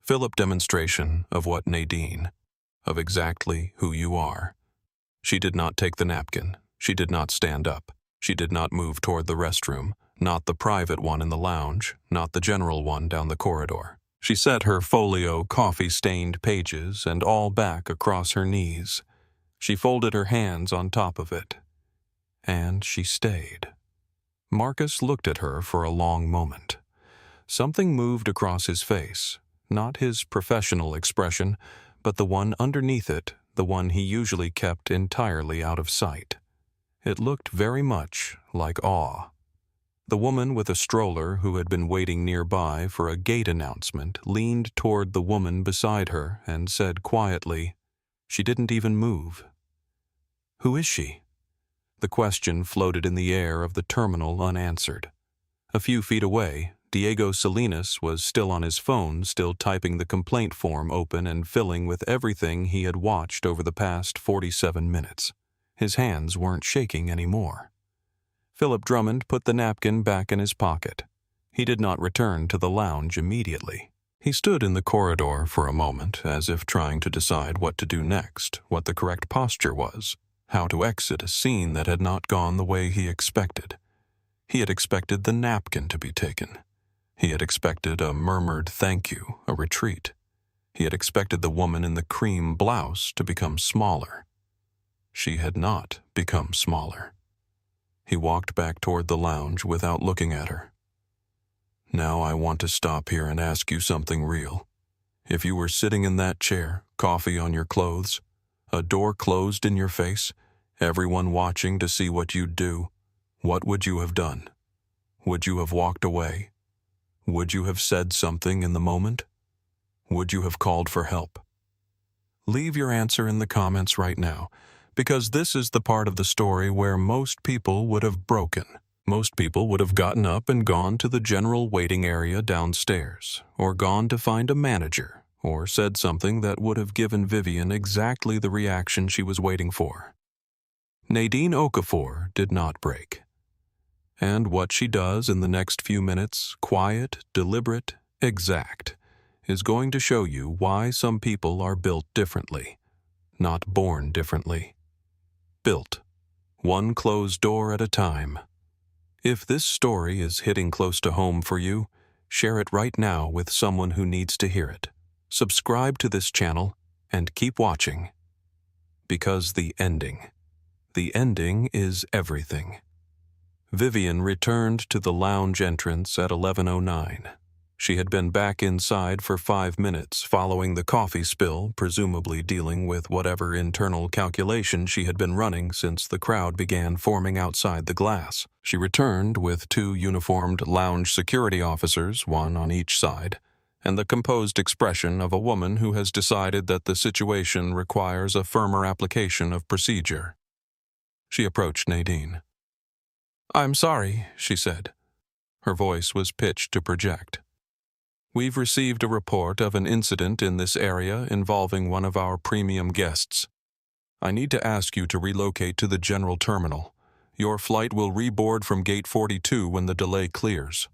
Philip demonstration of what Nadine, of exactly who you are. She did not take the napkin. She did not stand up. She did not move toward the restroom, not the private one in the lounge, not the general one down the corridor. She set her folio coffee-stained pages and all back across her knees. She folded her hands on top of it. And she stayed. Marcus looked at her for a long moment. Something moved across his face, not his professional expression, but the one underneath it, the one he usually kept entirely out of sight. It looked very much like awe. The woman with a stroller who had been waiting nearby for a gate announcement leaned toward the woman beside her and said quietly, "She didn't even move." Who is she? The question floated in the air of the terminal unanswered. A few feet away, Diego Salinas was still on his phone, still typing the complaint form open and filling with everything he had watched over the past 47 minutes. His hands weren't shaking anymore. Philip Drummond put the napkin back in his pocket. He did not return to the lounge immediately. He stood in the corridor for a moment, as if trying to decide what to do next, what the correct posture was, how to exit a scene that had not gone the way he expected. He had expected the napkin to be taken. He had expected a murmured thank you, a retreat. He had expected the woman in the cream blouse to become smaller. She had not become smaller. He walked back toward the lounge without looking at her. Now I want to stop here and ask you something real. If you were sitting in that chair, coffee on your clothes, a door closed in your face, everyone watching to see what you'd do, what would you have done? Would you have walked away? Would you have said something in the moment? Would you have called for help? Leave your answer in the comments right now, because this is the part of the story where most people would have broken. Most people would have gotten up and gone to the general waiting area downstairs, or gone to find a manager, or said something that would have given Vivian exactly the reaction she was waiting for. Nadine Okafor did not break. And what she does in the next few minutes, quiet, deliberate, exact, is going to show you why some people are built differently. not born differently. Built, one closed door at a time. If this story is hitting close to home for you, share it right now with someone who needs to hear it. Subscribe to this channel and keep watching. Because the ending is everything. Vivian returned to the lounge entrance at 11:09. She had been back inside for 5 minutes following the coffee spill, presumably dealing with whatever internal calculation she had been running since the crowd began forming outside the glass. She returned with 2 uniformed lounge security officers, one on each side, and the composed expression of a woman who has decided that the situation requires a firmer application of procedure. She approached Nadine. "I'm sorry," she said. Her voice was pitched to project. "We've received a report of an incident in this area involving one of our premium guests. I need to ask you to relocate to the general terminal. Your flight will reboard from gate 42 when the delay clears."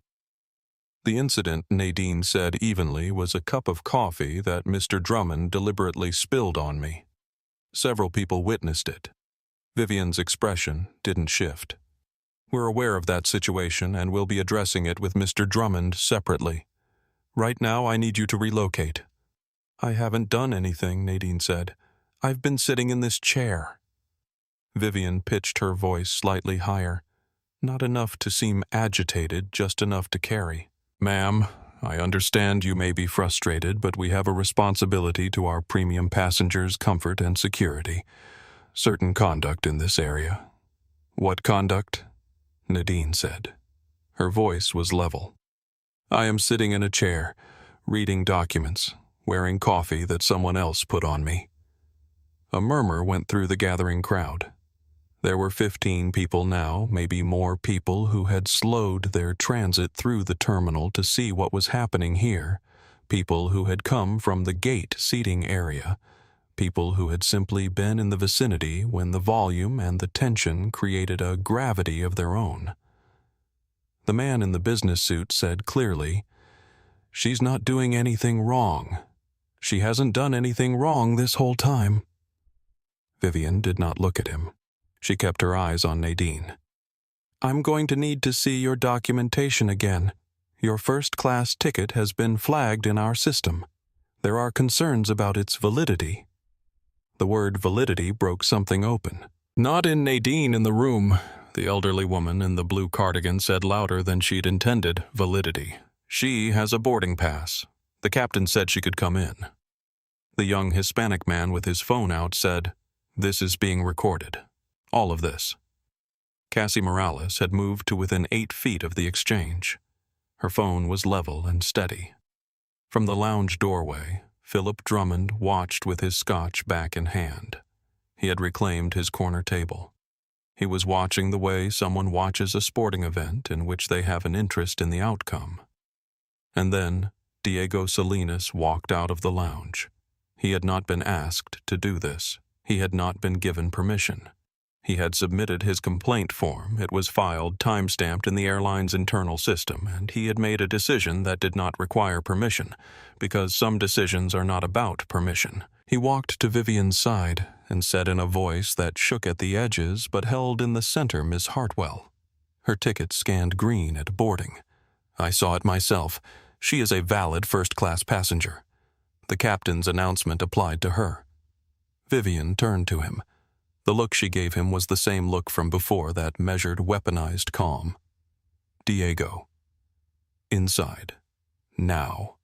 The incident, Nadine said evenly, was a cup of coffee that Mr. Drummond deliberately spilled on me. Several people witnessed it. Vivian's expression didn't shift. "We're aware of that situation and we'll be addressing it with Mr. Drummond separately. Right now, I need you to relocate." "I haven't done anything," Nadine said. "I've been sitting in this chair." Vivian pitched her voice slightly higher. Not enough to seem agitated, just enough to carry. "Ma'am, I understand you may be frustrated, but we have a responsibility to our premium passengers' comfort and security. Certain conduct in this area." "What conduct?" Nadine said. Her voice was level. "I am sitting in a chair, reading documents, wearing coffee that someone else put on me." A murmur went through the gathering crowd. There were 15 people now, maybe more people who had slowed their transit through the terminal to see what was happening here, people who had come from the gate seating area, people who had simply been in the vicinity when the volume and the tension created a gravity of their own. The man in the business suit said clearly, "She's not doing anything wrong. She hasn't done anything wrong this whole time." Vivian did not look at him. She kept her eyes on Nadine. "I'm going to need to see your documentation again. Your first-class ticket has been flagged in our system. There are concerns about its validity." The word validity broke something open. "Not in Nadine in the room," the elderly woman in the blue cardigan said louder than she'd intended. "Validity. She has a boarding pass. The captain said she could come in." The young Hispanic man with his phone out said, "This is being recorded. All of this." Cassie Morales had moved to within 8 feet of the exchange. Her phone was level and steady. From the lounge doorway, Philip Drummond watched with his scotch back in hand. He had reclaimed his corner table. He was watching the way someone watches a sporting event in which they have an interest in the outcome. And then Diego Salinas walked out of the lounge. He had not been asked to do this. He had not been given permission. He had submitted his complaint form. It was filed, time-stamped in the airline's internal system, and he had made a decision that did not require permission, because some decisions are not about permission. He walked to Vivian's side and said in a voice that shook at the edges but held in the center Miss Hartwell. Her ticket scanned green at boarding. "I saw it myself. She is a valid first-class passenger." The captain's announcement applied to her. Vivian turned to him. The look she gave him was the same look from before, that measured, weaponized calm. "Diego. Inside. Now."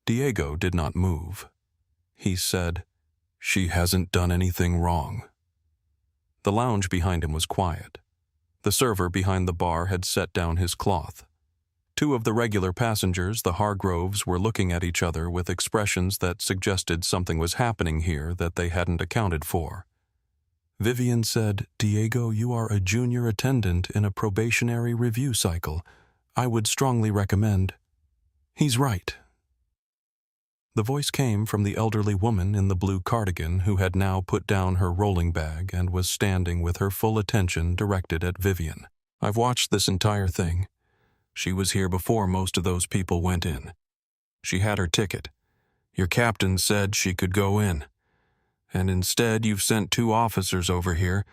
Diego did not move. He said, "She hasn't done anything wrong." The lounge behind him was quiet. The server behind the bar had set down his cloth. 2 of the regular passengers, the Hargroves, were looking at each other with expressions that suggested something was happening here that they hadn't accounted for. Vivian said, "Diego, you are a junior attendant in a probationary review cycle. I would strongly recommend." "He's right." The voice came from the elderly woman in the blue cardigan who had now put down her rolling bag and was standing with her full attention directed at Vivian. "I've watched this entire thing. She was here before most of those people went in. She had her ticket. Your captain said she could go in. And instead you've sent 2 officers over here,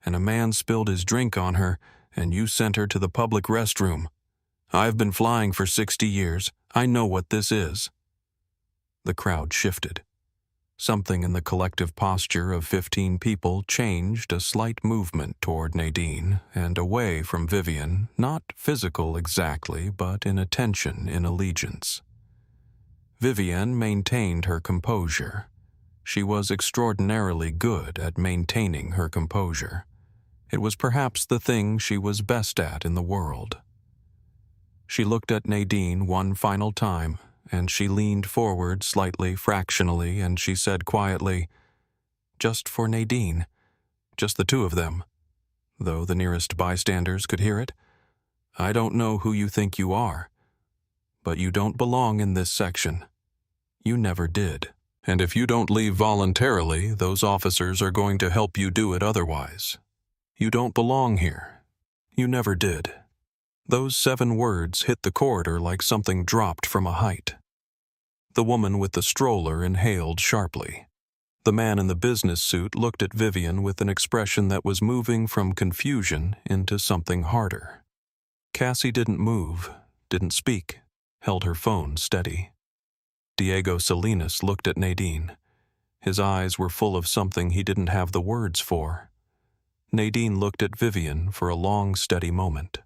and a man spilled his drink on her, and you sent her to the public restroom. I've been flying for 60 years. I know what this is." The crowd shifted. Something in the collective posture of 15 people changed, a slight movement toward Nadine and away from Vivian, not physical exactly, but in attention, in allegiance. Vivian maintained her composure. She was extraordinarily good at maintaining her composure. It was perhaps the thing she was best at in the world. She looked at Nadine one final time, and she leaned forward slightly, fractionally, and she said quietly, "Just for Nadine, just the 2 of them," though the nearest bystanders could hear it. "I don't know who you think you are, but you don't belong in this section. You never did. And if you don't leave voluntarily, those officers are going to help you do it otherwise. You don't belong here. You never did." Those 7 words hit the corridor like something dropped from a height. The woman with the stroller inhaled sharply. The man in the business suit looked at Vivian with an expression that was moving from confusion into something harder. Cassie didn't move, didn't speak, held her phone steady. Diego Salinas looked at Nadine. His eyes were full of something he didn't have the words for. Nadine looked at Vivian for a long, steady moment.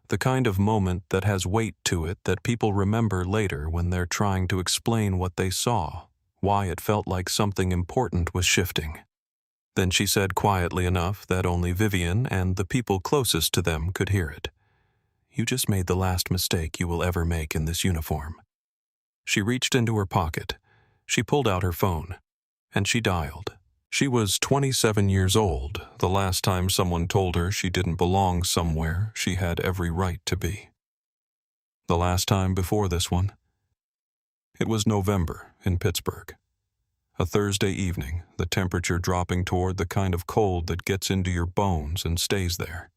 The kind of moment that has weight to it that people remember later when they're trying to explain what they saw, why it felt like something important was shifting. Then she said quietly enough that only Vivian and the people closest to them could hear it. "You just made the last mistake you will ever make in this uniform." She reached into her pocket. She pulled out her phone, and she dialed. She was 27 years old. The last time someone told her she didn't belong somewhere, she had every right to be. The last time before this one. It was November in Pittsburgh. A Thursday evening, the temperature dropping toward the kind of cold that gets into your bones and stays there.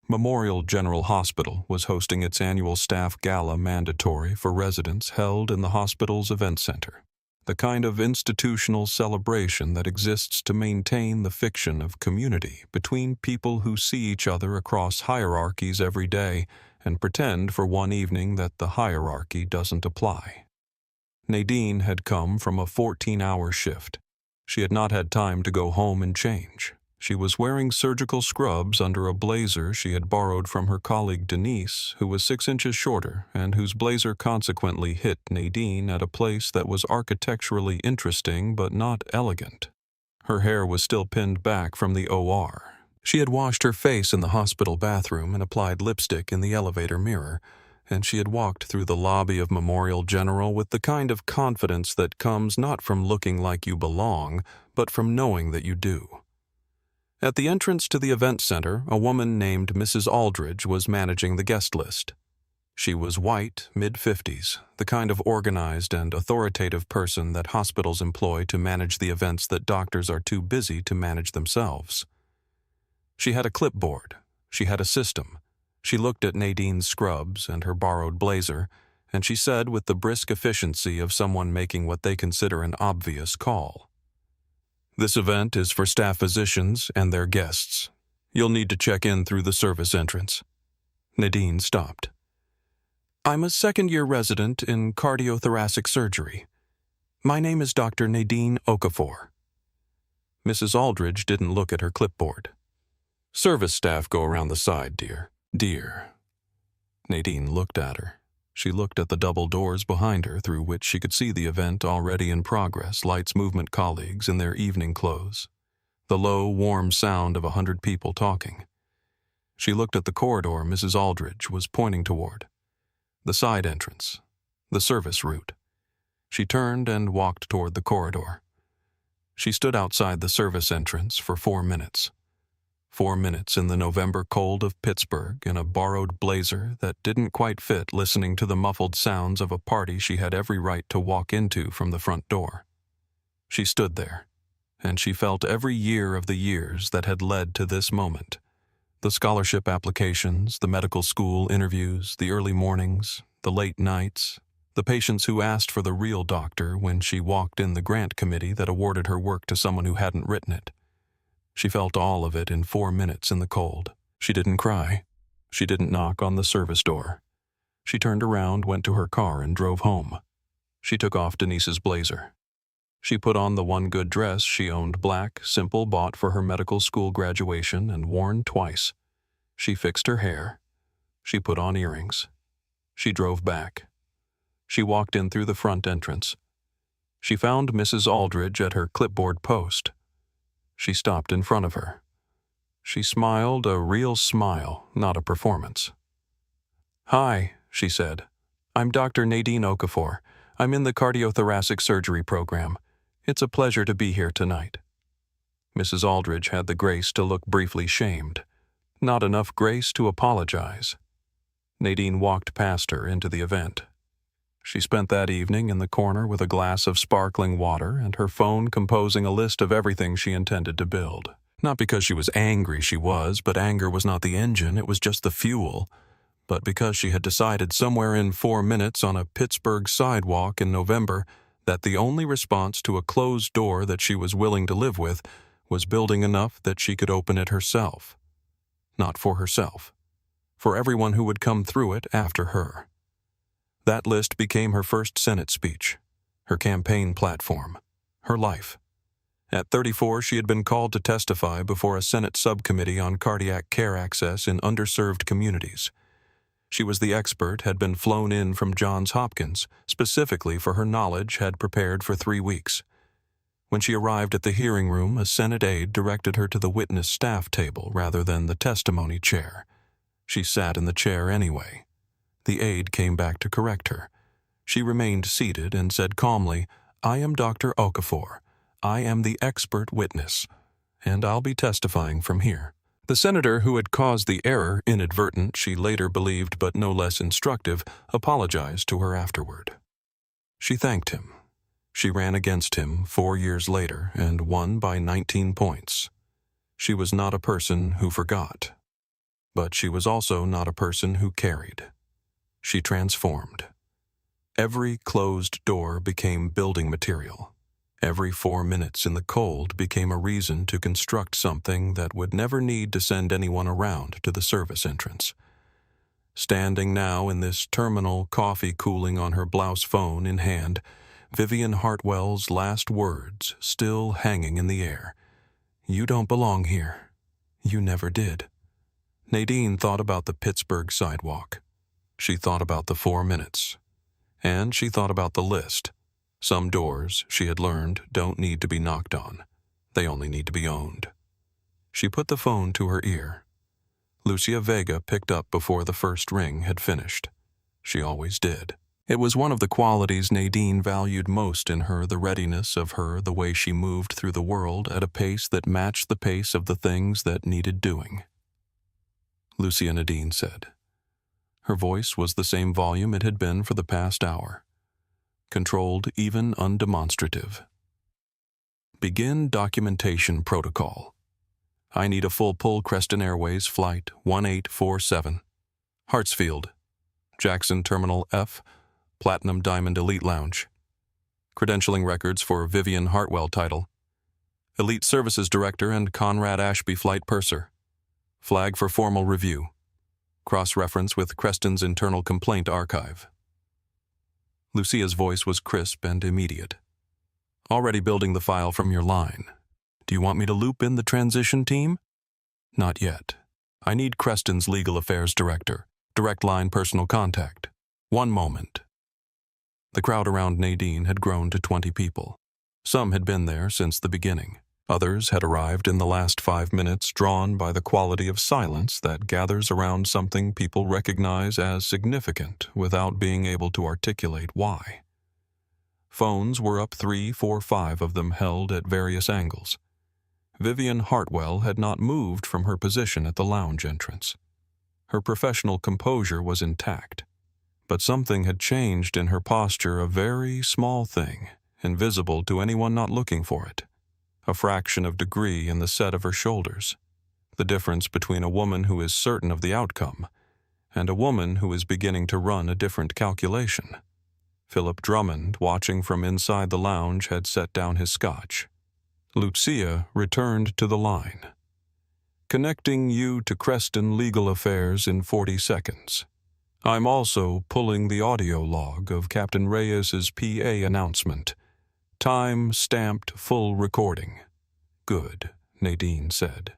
Memorial General Hospital was hosting its annual staff gala mandatory for residents held in the hospital's event center. The kind of institutional celebration that exists to maintain the fiction of community between people who see each other across hierarchies every day and pretend for one evening that the hierarchy doesn't apply. Nadine had come from a 14-hour shift. She had not had time to go home and change. She was wearing surgical scrubs under a blazer she had borrowed from her colleague Denise, who was 6 inches shorter and whose blazer consequently hit Nadine at a place that was architecturally interesting but not elegant. Her hair was still pinned back from the OR. She had washed her face in the hospital bathroom and applied lipstick in the elevator mirror, and she had walked through the lobby of Memorial General with the kind of confidence that comes not from looking like you belong, but from knowing that you do. At the entrance to the event center, a woman named Mrs. Aldridge was managing the guest list. She was white, mid-50s, the kind of organized and authoritative person that hospitals employ to manage the events that doctors are too busy to manage themselves. She had a clipboard. She had a system. She looked at Nadine's scrubs and her borrowed blazer, and she said with the brisk efficiency of someone making what they consider an obvious call, "This event is for staff physicians and their guests. You'll need to check in through the service entrance." Nadine stopped. "I'm a second-year resident in cardiothoracic surgery. My name is Dr. Nadine Okafor." Mrs. Aldridge didn't look at her clipboard. "Service staff go around the side, dear. Dear." Nadine looked at her. She looked at the double doors behind her through which she could see the event already in progress, Lights Movement colleagues in their evening clothes. The low, warm sound of 100 people talking. She looked at the corridor Mrs. Aldridge was pointing toward. The side entrance. The service route. She turned and walked toward the corridor. She stood outside the service entrance for 4 minutes. 4 minutes in the November cold of Pittsburgh in a borrowed blazer that didn't quite fit, listening to the muffled sounds of a party she had every right to walk into from the front door. She stood there, and she felt every year of the years that had led to this moment. The scholarship applications, the medical school interviews, the early mornings, the late nights, The patients who asked for the real doctor when she walked in the grant committee that awarded her work to someone who hadn't written it. She felt all of it in 4 minutes in the cold. She didn't cry. She didn't knock on the service door. She turned around, went to her car, and drove home. She took off Denise's blazer. She put on the one good dress she owned, black, simple, bought for her medical school graduation and worn twice. She fixed her hair. She put on earrings. She drove back. She walked in through the front entrance. She found Mrs. Aldridge at her clipboard post. She stopped in front of her. She smiled, a real smile, not a performance. "Hi," she said. "I'm Dr. Nadine Okafor. I'm in the cardiothoracic surgery program. It's a pleasure to be here tonight." Mrs. Aldridge had the grace to look briefly shamed. Not enough grace to apologize. Nadine walked past her into the event. She spent that evening in the corner with a glass of sparkling water and her phone composing a list of everything she intended to build. Not because she was angry, but anger was not the engine, it was just the fuel. But because she had decided somewhere in 4 minutes on a Pittsburgh sidewalk in November that the only response to a closed door that she was willing to live with was building enough that she could open it herself. Not for herself. For everyone who would come through it after her. That list became her first Senate speech, her campaign platform, her life. At 34, she had been called to testify before a Senate subcommittee on cardiac care access in underserved communities. She was the expert, had been flown in from Johns Hopkins, specifically for her knowledge, had prepared for 3 weeks. When she arrived at the hearing room, a Senate aide directed her to the witness staff table rather than the testimony chair. She sat in the chair anyway. The aide came back to correct her. She remained seated and said calmly, "I am Dr. Okafor. I am the expert witness, and I'll be testifying from here." The senator who had caused the error, inadvertent, she later believed but no less instructive, apologized to her afterward. She thanked him. She ran against him 4 years later and won by 19 points. She was not a person who forgot. But she was also not a person who carried. She transformed. Every closed door became building material. Every 4 minutes in the cold became a reason to construct something that would never need to send anyone around to the service entrance. Standing now in this terminal, coffee cooling on her blouse phone in hand, Vivian Hartwell's last words still hanging in the air. "You don't belong here. You never did." Nadine thought about the Pittsburgh sidewalk. She thought about the 4 minutes. And she thought about the list. Some doors, she had learned, don't need to be knocked on. They only need to be owned. She put the phone to her ear. Lucia Vega picked up before the first ring had finished. She always did. It was one of the qualities Nadine valued most in her, the readiness of her, the way she moved through the world at a pace that matched the pace of the things that needed doing. Lucia, Nadine said. Her voice was the same volume it had been for the past hour. Controlled, even undemonstrative. Begin documentation protocol. I need a full pull Creston Airways Flight 1847. Hartsfield. Jackson Terminal F, Platinum Diamond Elite Lounge. Credentialing records for Vivian Hartwell title. Elite Services Director and Conrad Ashby Flight Purser. Flag for formal review. Cross-reference with Creston's internal complaint archive. Lucia's voice was crisp and immediate. Already building the file from your line. Do you want me to loop in the transition team? Not yet. I need Creston's legal affairs director. Direct line personal contact. 1 moment. The crowd around Nadine had grown to 20 people. Some had been there since the beginning. Others had arrived in the last 5 minutes, drawn by the quality of silence that gathers around something people recognize as significant without being able to articulate why. Phones were up 3, 4, 5 of them held at various angles. Vivian Hartwell had not moved from her position at the lounge entrance. Her professional composure was intact, but something had changed in her posture, a very small thing, invisible to anyone not looking for it. A fraction of degree in the set of her shoulders. The difference between a woman who is certain of the outcome and a woman who is beginning to run a different calculation. Philip Drummond, watching from inside the lounge, had set down his scotch. Lucia returned to the line. Connecting you to Creston Legal Affairs in 40 seconds. I'm also pulling the audio log of Captain Reyes's PA announcement. Time stamped full recording. Good, Nadine said.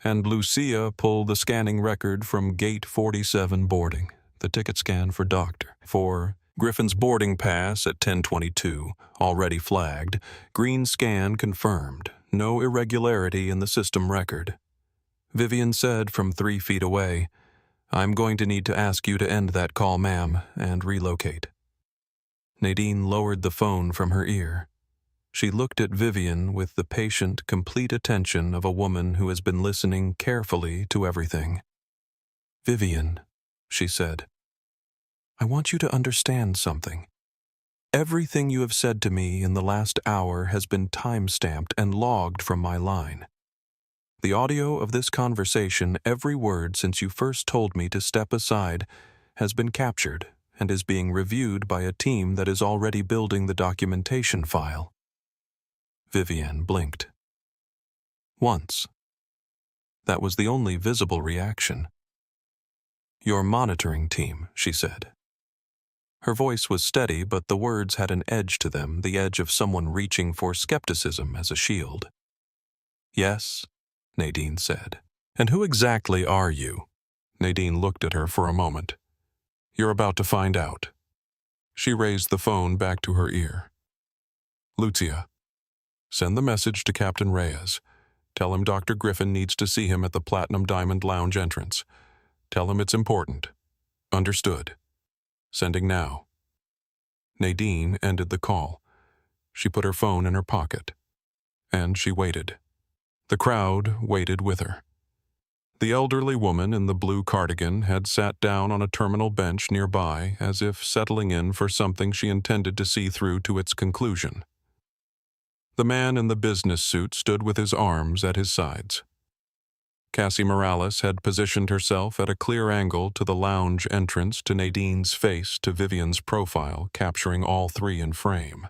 And Lucia pulled the scanning record from Gate 47 boarding, the ticket scan for Doctor. For Griffin's boarding pass at 10:22, already flagged, green scan confirmed, no irregularity in the system record. Vivian said from 3 feet away, I'm going to need to ask you to end that call, ma'am, and relocate. Nadine lowered the phone from her ear. She looked at Vivian with the patient, complete attention of a woman who has been listening carefully to everything. Vivian, she said, I want you to understand something. Everything you have said to me in the last hour has been time-stamped and logged from my line. The audio of this conversation, every word since you first told me to step aside, has been captured and is being reviewed by a team that is already building the documentation file. Vivian blinked. Once. That was the only visible reaction. Your monitoring team, she said. Her voice was steady, but the words had an edge to them, the edge of someone reaching for skepticism as a shield. Yes, Nadine said. And who exactly are you? Nadine looked at her for a moment. You're about to find out. She raised the phone back to her ear. Lucia, send the message to Captain Reyes. Tell him Dr. Griffin needs to see him at the Platinum Diamond Lounge entrance. Tell him it's important. Understood. Sending now. Nadine ended the call. She put her phone in her pocket. And she waited. The crowd waited with her. The elderly woman in the blue cardigan had sat down on a terminal bench nearby as if settling in for something she intended to see through to its conclusion. The man in the business suit stood with his arms at his sides. Cassie Morales had positioned herself at a clear angle to the lounge entrance to Nadine's face to Vivian's profile, capturing all three in frame.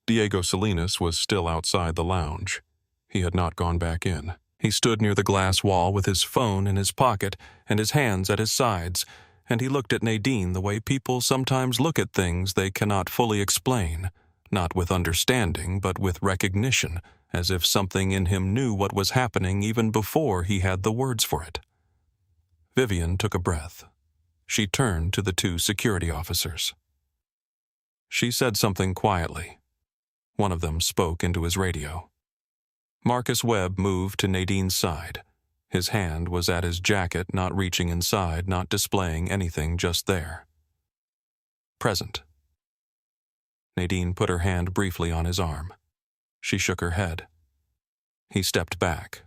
Diego Salinas was still outside the lounge. He had not gone back in. He stood near the glass wall with his phone in his pocket and his hands at his sides, and he looked at Nadine the way people sometimes look at things they cannot fully explain, not with understanding but with recognition, as if something in him knew what was happening even before he had the words for it. Vivian took a breath. She turned to the two security officers. She said something quietly. One of them spoke into his radio. Marcus Webb moved to Nadine's side. His hand was at his jacket, not reaching inside, not displaying anything, just there. Present. Nadine put her hand briefly on his arm. She shook her head. He stepped back.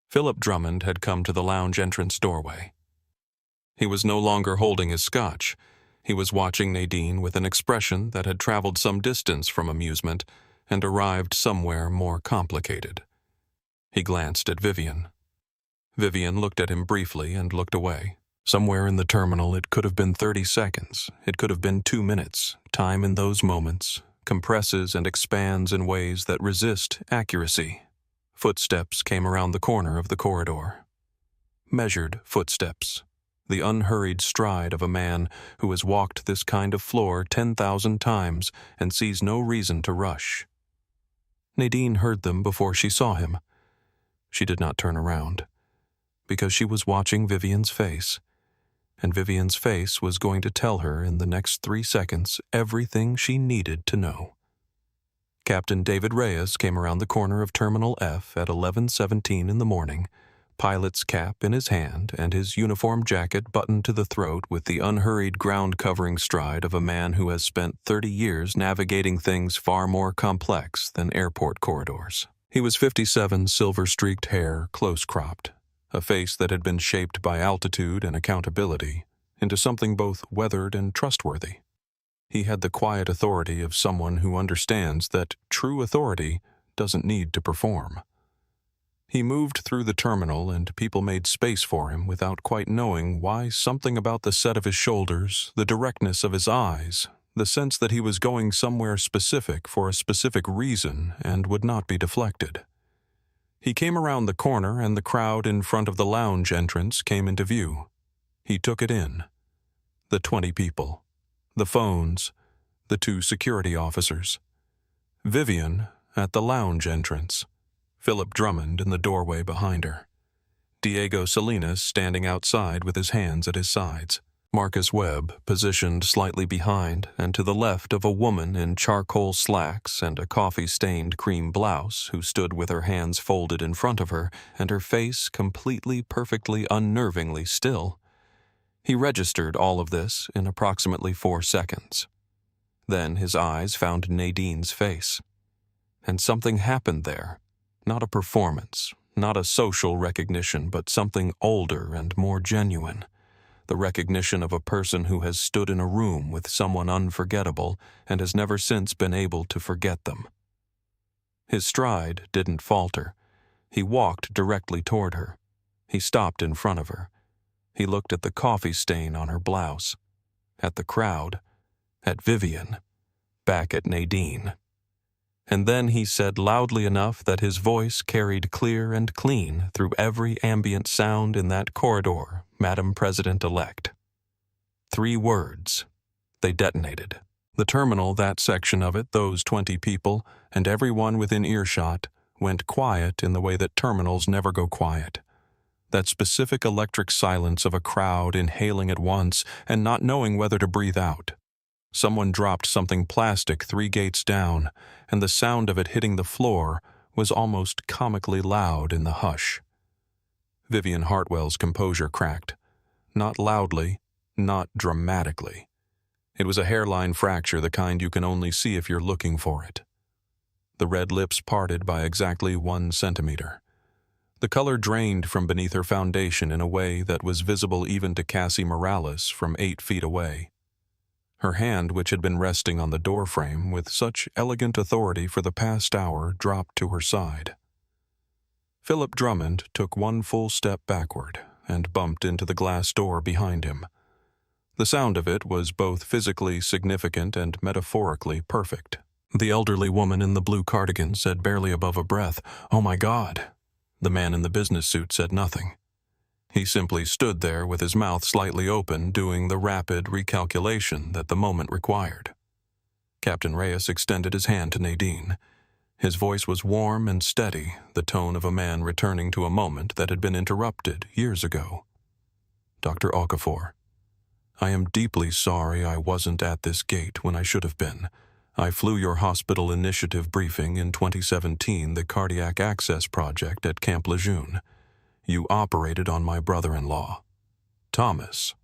Philip Drummond had come to the lounge entrance doorway. He was no longer holding his scotch. He was watching Nadine with an expression that had traveled some distance from amusement and arrived somewhere more complicated. He glanced at Vivian. Vivian looked at him briefly and looked away. Somewhere in the terminal it could have been 30 seconds. It could have been 2 minutes. Time in those moments compresses and expands in ways that resist accuracy. Footsteps came around the corner of the corridor. Measured footsteps. The unhurried stride of a man who has walked this kind of floor 10,000 times and sees no reason to rush. Nadine heard them before she saw him. She did not turn around, because she was watching Vivian's face, and Vivian's face was going to tell her in the next 3 seconds everything she needed to know. Captain David Reyes came around the corner of Terminal F at 11:17 in the morning, pilot's cap in his hand and his uniform jacket buttoned to the throat with the unhurried ground-covering stride of a man who has spent 30 years navigating things far more complex than airport corridors. He was 57, silver-streaked hair, close-cropped, a face that had been shaped by altitude and accountability into something both weathered and trustworthy. He had the quiet authority of someone who understands that true authority doesn't need to perform. He moved through the terminal and people made space for him without quite knowing why. Something about the set of his shoulders, the directness of his eyes, the sense that he was going somewhere specific for a specific reason and would not be deflected. He came around the corner and the crowd in front of the lounge entrance came into view. He took it in. The 20 people. The phones. The 2 security officers. Vivian at the lounge entrance. Philip Drummond in the doorway behind her. Diego Salinas standing outside with his hands at his sides. Marcus Webb positioned slightly behind and to the left of a woman in charcoal slacks and a coffee-stained cream blouse who stood with her hands folded in front of her and her face completely, perfectly, unnervingly still. He registered all of this in approximately 4 seconds. Then his eyes found Nadine's face. And something happened there. Not a performance, not a social recognition, but something older and more genuine. The recognition of a person who has stood in a room with someone unforgettable and has never since been able to forget them. His stride didn't falter. He walked directly toward her. He stopped in front of her. He looked at the coffee stain on her blouse, at the crowd, at Vivian, back at Nadine. And then he said loudly enough that his voice carried clear and clean through every ambient sound in that corridor, Madam President-elect. 3 words. They detonated. The terminal, that section of it, those 20 people, and everyone within earshot, went quiet in the way that terminals never go quiet. That specific electric silence of a crowd inhaling at once and not knowing whether to breathe out. Someone dropped something plastic 3 gates down, and the sound of it hitting the floor was almost comically loud in the hush. Vivian Hartwell's composure cracked. Not loudly, not dramatically. It was a hairline fracture, the kind you can only see if you're looking for it. The red lips parted by exactly 1 centimeter. The color drained from beneath her foundation in a way that was visible even to Cassie Morales from 8 feet away. Her hand, which had been resting on the doorframe with such elegant authority for the past hour, dropped to her side. Philip Drummond took 1 full step backward and bumped into the glass door behind him. The sound of it was both physically significant and metaphorically perfect. The elderly woman in the blue cardigan said barely above a breath, "Oh my God." The man in the business suit said nothing. He simply stood there with his mouth slightly open, doing the rapid recalculation that the moment required. Captain Reyes extended his hand to Nadine. His voice was warm and steady, the tone of a man returning to a moment that had been interrupted years ago. "Dr. Okafor, I am deeply sorry I wasn't at this gate when I should have been. I flew your hospital initiative briefing in 2017, the Cardiac Access Project at Camp Lejeune. You operated on my brother-in-law, Thomas.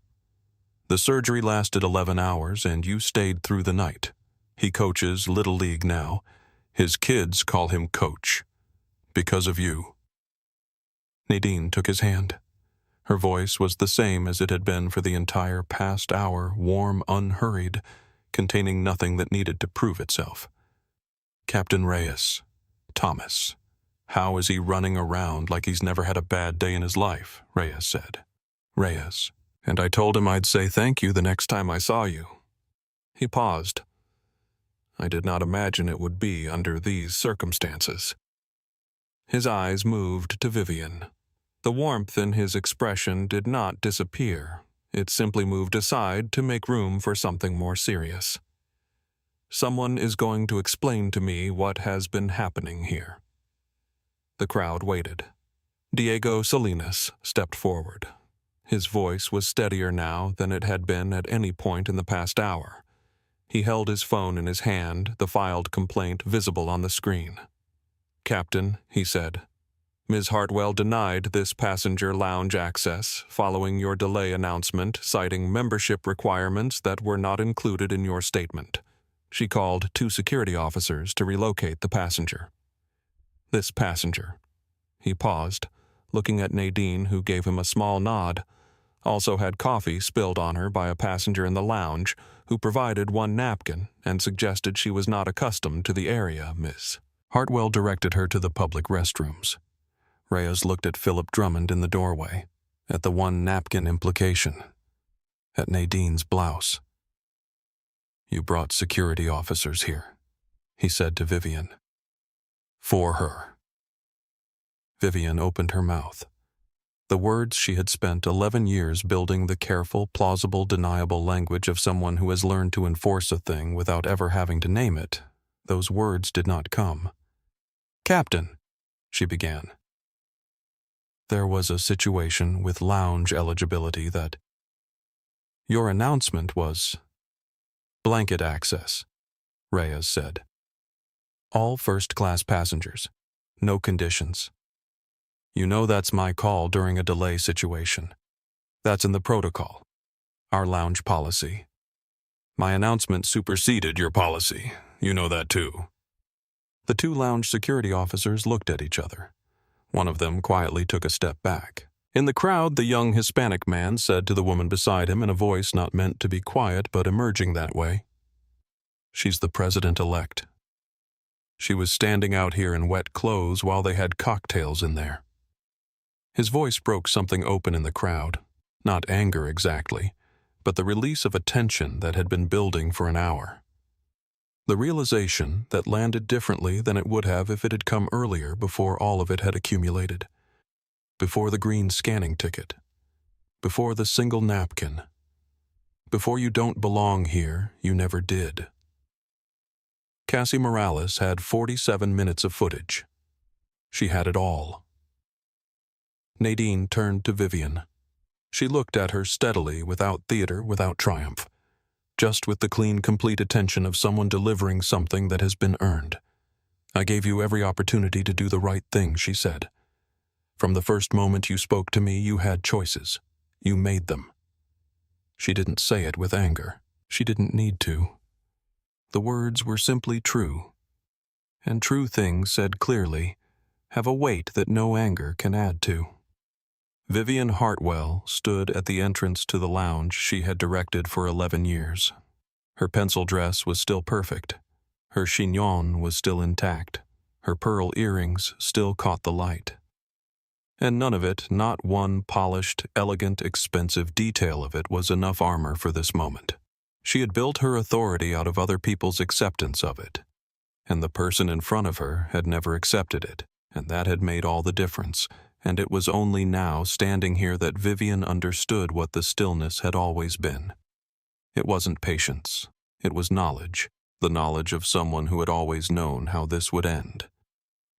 The surgery lasted 11 hours and you stayed through the night. He coaches Little League now. His kids call him Coach. Because of you." Nadine took his hand. Her voice was the same as it had been for the entire past hour, warm, unhurried, containing nothing that needed to prove itself. "Captain Reyes, Thomas. How is he running around like he's never had a bad day in his life?" Reyes said. "Reyes. And I told him I'd say thank you the next time I saw you." He paused. "I did not imagine it would be under these circumstances." His eyes moved to Vivian. The warmth in his expression did not disappear. It simply moved aside to make room for something more serious. "Someone is going to explain to me what has been happening here." The crowd waited. Diego Salinas stepped forward. His voice was steadier now than it had been at any point in the past hour. He held his phone in his hand, the filed complaint visible on the screen. "Captain," he said, "Ms. Hartwell denied this passenger lounge access following your delay announcement, citing membership requirements that were not included in your statement. She called 2 security officers to relocate the passenger. This passenger," he paused, looking at Nadine, who gave him a small nod, "also had coffee spilled on her by a passenger in the lounge who provided 1 napkin and suggested she was not accustomed to the area, Miss." Hartwell directed her to the public restrooms. Reyes looked at Philip Drummond in the doorway, at the 1 napkin implication, at Nadine's blouse. You brought security officers here, he said to Vivian. For her. Vivian opened her mouth. The words she had spent 11 years building the careful, plausible, deniable language of someone who has learned to enforce a thing without ever having to name it, those words did not come. Captain, she began. There was a situation with lounge eligibility that... Your announcement was... Blanket access, Reyes said. All first-class passengers. No conditions. You know that's my call during a delay situation. That's in the protocol. Our lounge policy. My announcement superseded your policy. You know that too. The two lounge security officers looked at each other. One of them quietly took a step back. In the crowd, the young Hispanic man said to the woman beside him in a voice not meant to be quiet but emerging that way, She's the president-elect. She was standing out here in wet clothes while they had cocktails in there. His voice broke something open in the crowd, not anger exactly, but the release of a tension that had been building for an hour. The realization that landed differently than it would have if it had come earlier before all of it had accumulated. Before the green scanning ticket. Before the single napkin. Before you don't belong here, you never did. Cassie Morales had 47 minutes of footage. She had it all. Nadine turned to Vivian. She looked at her steadily, without theater, without triumph. Just with the clean, complete attention of someone delivering something that has been earned. I gave you every opportunity to do the right thing, she said. From the first moment you spoke to me, you had choices. You made them. She didn't say it with anger. She didn't need to. The words were simply true. And true things, said clearly, have a weight that no anger can add to. Vivian Hartwell stood at the entrance to the lounge she had directed for 11 years. Her pencil dress was still perfect. Her chignon was still intact. Her pearl earrings still caught the light. And none of it, not one polished, elegant, expensive detail of it, was enough armor for this moment. She had built her authority out of other people's acceptance of it. And the person in front of her had never accepted it, and that had made all the difference. And it was only now, standing here, that Vivian understood what the stillness had always been. It wasn't patience. It was knowledge, the knowledge of someone who had always known how this would end.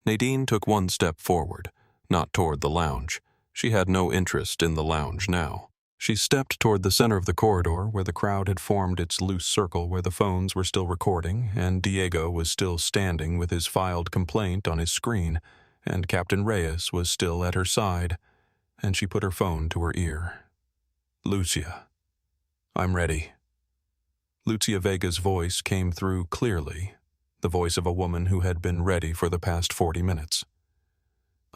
Nadine took one step forward, not toward the lounge. She had no interest in the lounge now. She stepped toward the center of the corridor where the crowd had formed its loose circle where the phones were still recording and Diego was still standing with his filed complaint on his screen, and Captain Reyes was still at her side, and she put her phone to her ear. Lucia. I'm ready. Lucia Vega's voice came through clearly, the voice of a woman who had been ready for the past 40 minutes.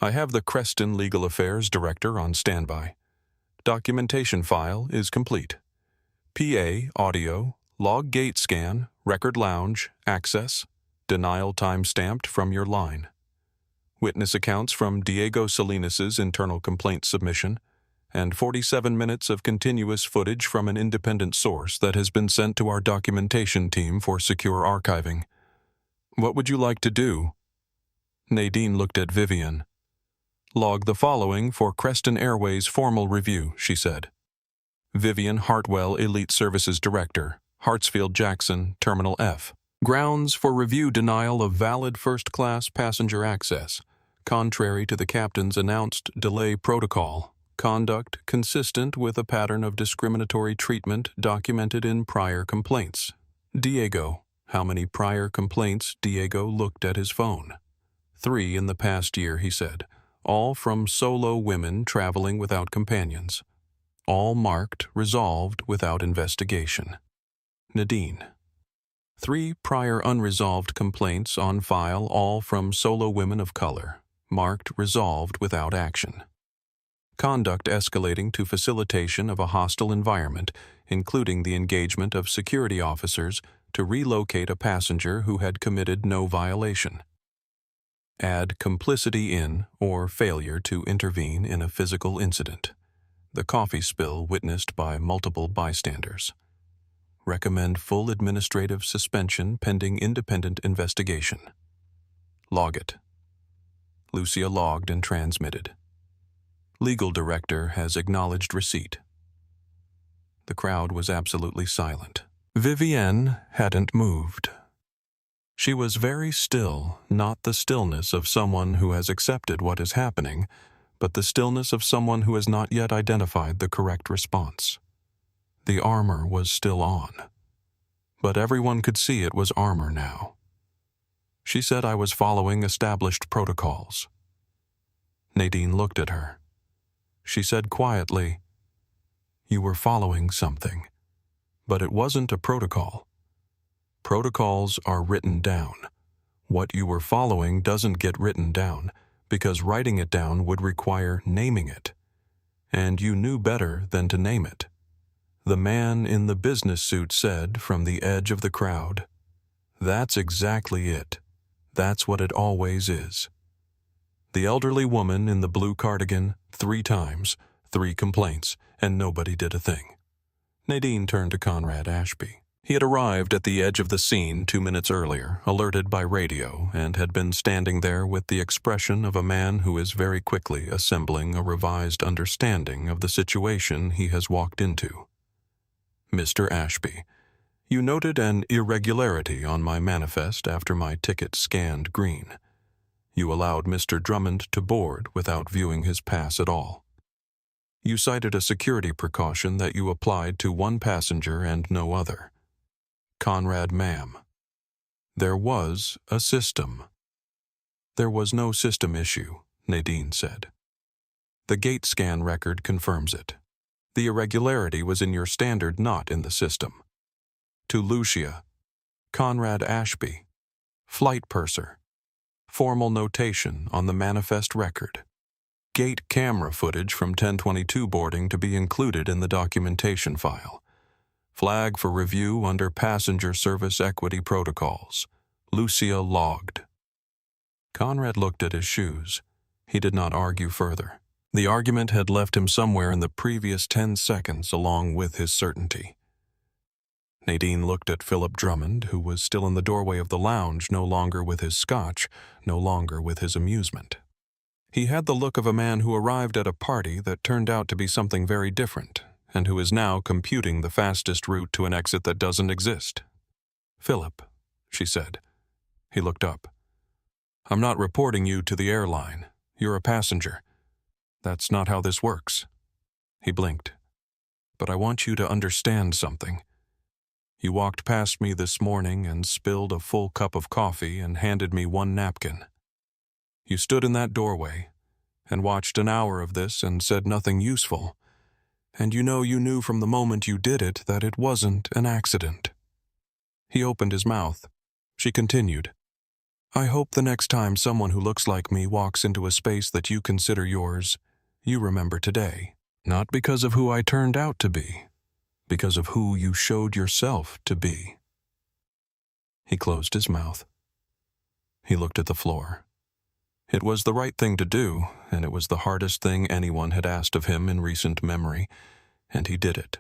I have the Creston Legal Affairs Director on standby. Documentation file is complete. PA, audio, log gate scan, record lounge, access, denial time stamped from your line. Witness accounts from Diego Salinas' internal complaint submission, and 47 minutes of continuous footage from an independent source that has been sent to our documentation team for secure archiving. What would you like to do? Nadine looked at Vivian. Log the following for Creston Airways formal review, she said. Vivian Hartwell, Elite Services Director, Hartsfield-Jackson, Terminal F. Grounds for review denial of valid first-class passenger access. Contrary to the captain's announced delay protocol. Conduct consistent with a pattern of discriminatory treatment documented in prior complaints. Diego. How many prior complaints? Diego looked at his phone. 3 in the past year, he said. All from solo women traveling without companions. All marked, resolved without investigation. Nadine. 3 prior unresolved complaints on file, all from solo women of color. Marked, resolved without action. Conduct escalating to facilitation of a hostile environment, including the engagement of security officers to relocate a passenger who had committed no violation. Add complicity in or failure to intervene in a physical incident. The coffee spill witnessed by multiple bystanders. Recommend full administrative suspension pending independent investigation. Log it. Lucia logged and transmitted. Legal director has acknowledged receipt. The crowd was absolutely silent. Vivienne hadn't moved. She was very still, not the stillness of someone who has accepted what is happening, but the stillness of someone who has not yet identified the correct response. The armor was still on, but everyone could see it was armor now. She said I was following established protocols. Nadine looked at her. She said quietly, "You were following something, but it wasn't a protocol. Protocols are written down. What you were following doesn't get written down, because writing it down would require naming it. And you knew better than to name it." The man in the business suit said from the edge of the crowd, "That's exactly it. That's what it always is." The elderly woman in the blue cardigan, 3 times, 3 complaints, and nobody did a thing. Nadine turned to Conrad Ashby. He had arrived at the edge of the scene 2 minutes earlier, alerted by radio, and had been standing there with the expression of a man who is very quickly assembling a revised understanding of the situation he has walked into. "Mr. Ashby, you noted an irregularity on my manifest after my ticket scanned green. You allowed Mr. Drummond to board without viewing his pass at all. You cited a security precaution that you applied to one passenger and no other. Conrad, ma'am, there was a system." "There was no system issue," Nadine said. "The gate scan record confirms it. The irregularity was in your standard, not in the system. To Lucia, Conrad Ashby, flight purser. Formal notation on the manifest record. Gate camera footage from 1022 boarding to be included in the documentation file. Flag for review under passenger service equity protocols. Lucia logged." Conrad looked at his shoes. He did not argue further. The argument had left him somewhere in the previous 10 seconds along with his certainty. Nadine looked at Philip Drummond, who was still in the doorway of the lounge, no longer with his scotch, no longer with his amusement. He had the look of a man who arrived at a party that turned out to be something very different, and who is now computing the fastest route to an exit that doesn't exist. "Philip," she said. He looked up. "I'm not reporting you to the airline. You're a passenger. That's not how this works." He blinked. "But I want you to understand something. You walked past me this morning and spilled a full cup of coffee and handed me 1 napkin. You stood in that doorway and watched an hour of this and said nothing useful. And you knew from the moment you did it that it wasn't an accident." He opened his mouth. She continued, "I hope the next time someone who looks like me walks into a space that you consider yours, you remember today. Not because of who I turned out to be, because of who you showed yourself to be." He closed his mouth. He looked at the floor. It was the right thing to do, and it was the hardest thing anyone had asked of him in recent memory, and he did it.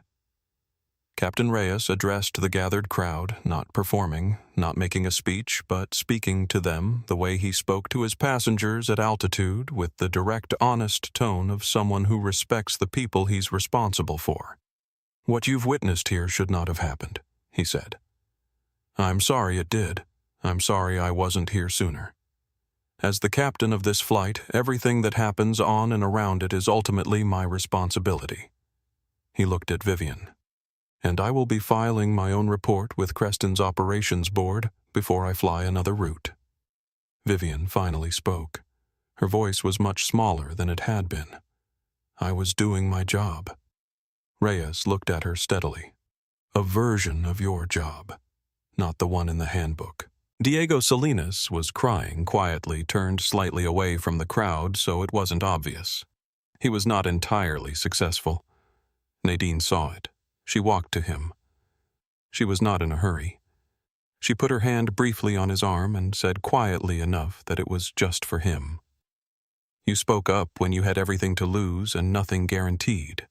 Captain Reyes addressed the gathered crowd, not performing, not making a speech, but speaking to them the way he spoke to his passengers at altitude, with the direct, honest tone of someone who respects the people he's responsible for. "What you've witnessed here should not have happened," he said. "I'm sorry it did. I'm sorry I wasn't here sooner. As the captain of this flight, everything that happens on and around it is ultimately my responsibility." He looked at Vivian. "And I will be filing my own report with Creston's operations board before I fly another route." Vivian finally spoke. Her voice was much smaller than it had been. "I was doing my job." Reyes looked at her steadily. "A version of your job, not the one in the handbook." Diego Salinas was crying quietly, turned slightly away from the crowd so it wasn't obvious. He was not entirely successful. Nadine saw it. She walked to him. She was not in a hurry. She put her hand briefly on his arm and said quietly enough that it was just for him. "You spoke up when you had everything to lose and nothing guaranteed.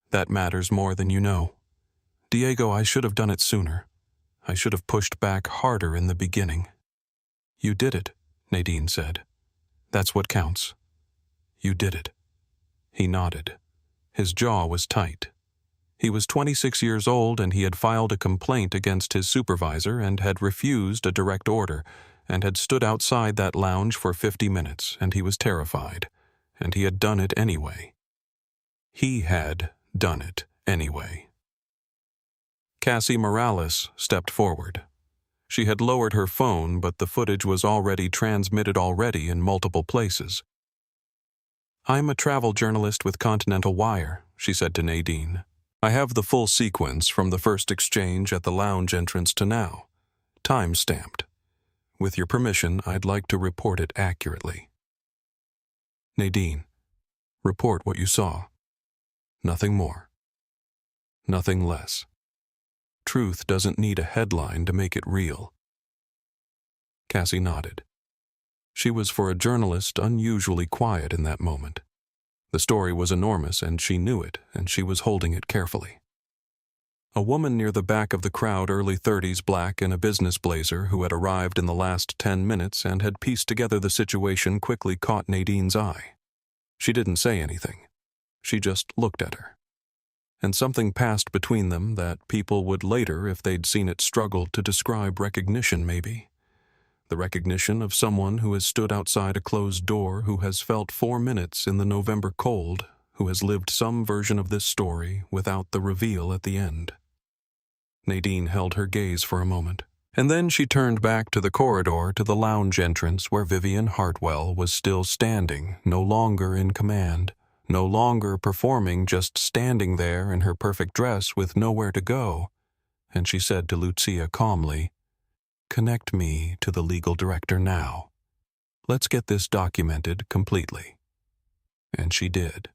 That matters more than you know. Diego, I should have done it sooner. I should have pushed back harder in the beginning. You did it, Nadine said. That's what counts. You did it. He nodded. His jaw was tight. He was 26 years old, and he had filed a complaint against his supervisor and had refused a direct order, and had stood outside that lounge for 50 minutes, and he was terrified, and he had done it anyway. He had done it anyway. Cassie Morales stepped forward. She had lowered her phone, but the footage was already transmitted in multiple places. I'm a travel journalist with Continental Wire, she said to Nadine. I have the full sequence from the first exchange at the lounge entrance to now, time-stamped. With your permission, I'd like to report it accurately. Nadine, report what you saw. Nothing more. Nothing less. Truth doesn't need a headline to make it real. Cassie nodded. She was, for a journalist, unusually quiet in that moment. The story was enormous, and she knew it, and she was holding it carefully. A woman near the back of the crowd, early 30s, black in a business blazer, who had arrived in the last 10 minutes and had pieced together the situation, quickly caught Nadine's eye. She didn't say anything. She just looked at her. And something passed between them that people would later, if they'd seen it, struggle to describe. Recognition, maybe. The recognition of someone who has stood outside a closed door, who has felt 4 minutes in the November cold, who has lived some version of this story without the reveal at the end. Nadine held her gaze for a moment, and then she turned back to the corridor to the lounge entrance where Vivian Hartwell was still standing, no longer in command, no longer performing, just standing there in her perfect dress with nowhere to go. And she said to Lucia calmly, "Connect me to the legal director now. Let's get this documented completely." And she did.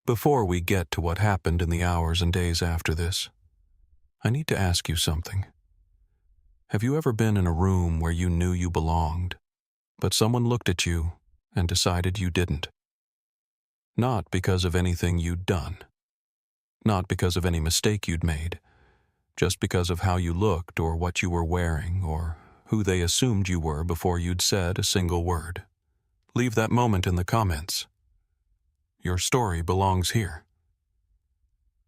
Before we get to what happened in the hours and days after this, I need to ask you something. Have you ever been in a room where you knew you belonged, but someone looked at you and decided you didn't? Not because of anything you'd done, not because of any mistake you'd made, just because of how you looked or what you were wearing or who they assumed you were before you'd said a single word. Leave that moment in the comments. Your story belongs here.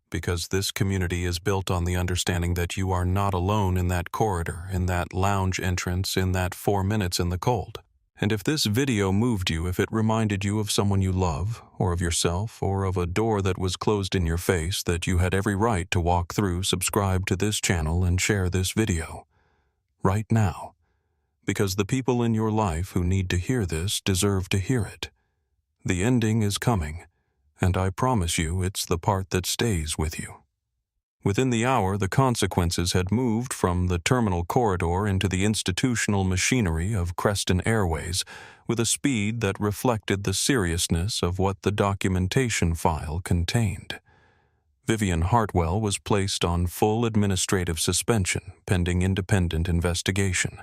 Because this community is built on the understanding that you are not alone in that corridor, in that lounge entrance, in that 4 minutes in the cold. And if this video moved you, if it reminded you of someone you love, or of yourself, or of a door that was closed in your face that you had every right to walk through, subscribe to this channel and share this video. Right now. Because the people in your life who need to hear this deserve to hear it. The ending is coming, and I promise you it's the part that stays with you. Within the hour, the consequences had moved from the terminal corridor into the institutional machinery of Creston Airways with a speed that reflected the seriousness of what the documentation file contained. Vivian Hartwell was placed on full administrative suspension pending independent investigation.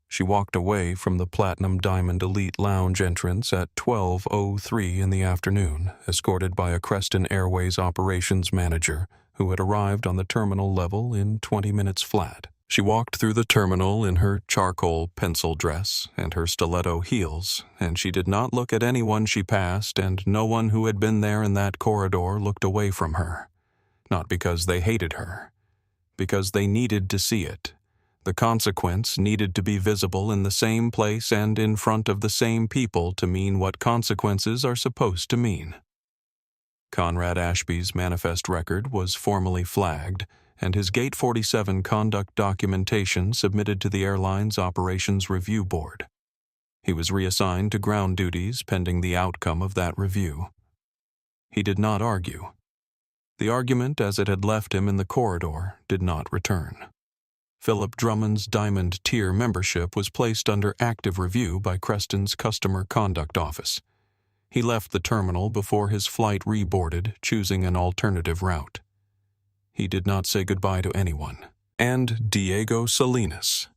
She walked away from the Platinum Diamond Elite Lounge entrance at 12:03 in the afternoon, escorted by a Creston Airways operations manager who had arrived on the terminal level in 20 minutes flat. She walked through the terminal in her charcoal pencil dress and her stiletto heels, and she did not look at anyone she passed, and no one who had been there in that corridor looked away from her. Not because they hated her, because they needed to see it. The consequence needed to be visible in the same place and in front of the same people to mean what consequences are supposed to mean. Conrad Ashby's manifest record was formally flagged, and his Gate 47 conduct documentation submitted to the airline's Operations Review Board. He was reassigned to ground duties pending the outcome of that review. He did not argue. The argument, as it had left him in the corridor, did not return. Philip Drummond's Diamond Tier membership was placed under active review by Creston's Customer Conduct Office. He left the terminal before his flight reboarded, choosing an alternative route. He did not say goodbye to anyone. And Diego Salinas.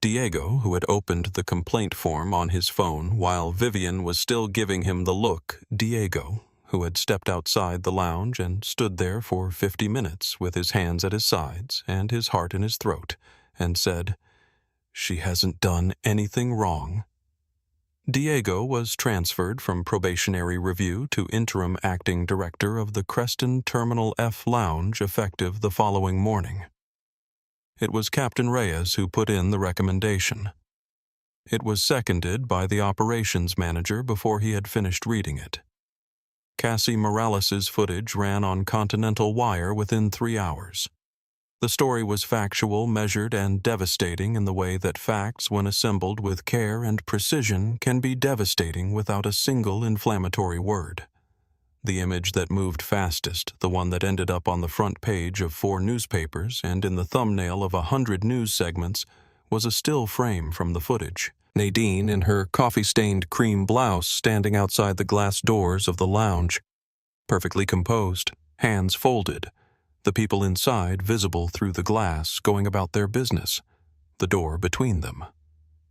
Diego, who had opened the complaint form on his phone while Vivian was still giving him the look, Diego, who had stepped outside the lounge and stood there for 50 minutes with his hands at his sides and his heart in his throat, and said, "She hasn't done anything wrong." Diego was transferred from probationary review to interim acting director of the Creston Terminal F Lounge effective the following morning. It was Captain Reyes who put in the recommendation. It was seconded by the operations manager before he had finished reading it. Cassie Morales's footage ran on Continental Wire within 3 hours. The story was factual, measured, and devastating in the way that facts, when assembled with care and precision, can be devastating without a single inflammatory word. The image that moved fastest, the one that ended up on the front page of 4 newspapers and in the thumbnail of 100 news segments, was a still frame from the footage. Nadine in her coffee-stained cream blouse standing outside the glass doors of the lounge, perfectly composed, hands folded, the people inside visible through the glass going about their business, the door between them.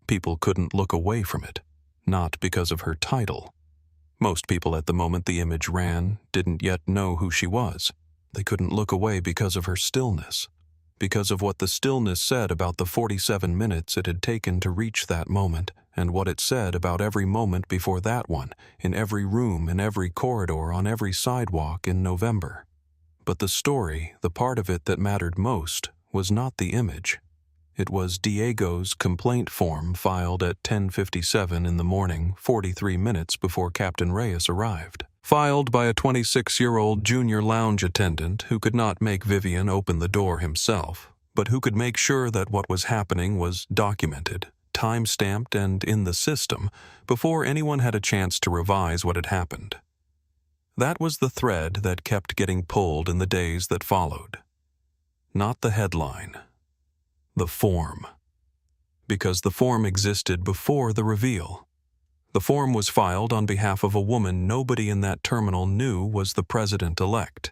People couldn't look away from it, not because of her title. Most people at the moment the image ran didn't yet know who she was. They couldn't look away because of her stillness, because of what the stillness said about the 47 minutes it had taken to reach that moment, and what it said about every moment before that one, in every room, in every corridor, on every sidewalk in November. But the story, the part of it that mattered most, was not the image. It was Diego's complaint form filed at 10:57 in the morning, 43 minutes before Captain Reyes arrived. Filed by a 26-year-old junior lounge attendant who could not make Vivian open the door himself, but who could make sure that what was happening was documented, time-stamped, and in the system before anyone had a chance to revise what had happened. That was the thread that kept getting pulled in the days that followed. Not the headline. The form. Because the form existed before the reveal. The form was filed on behalf of a woman nobody in that terminal knew was the president-elect.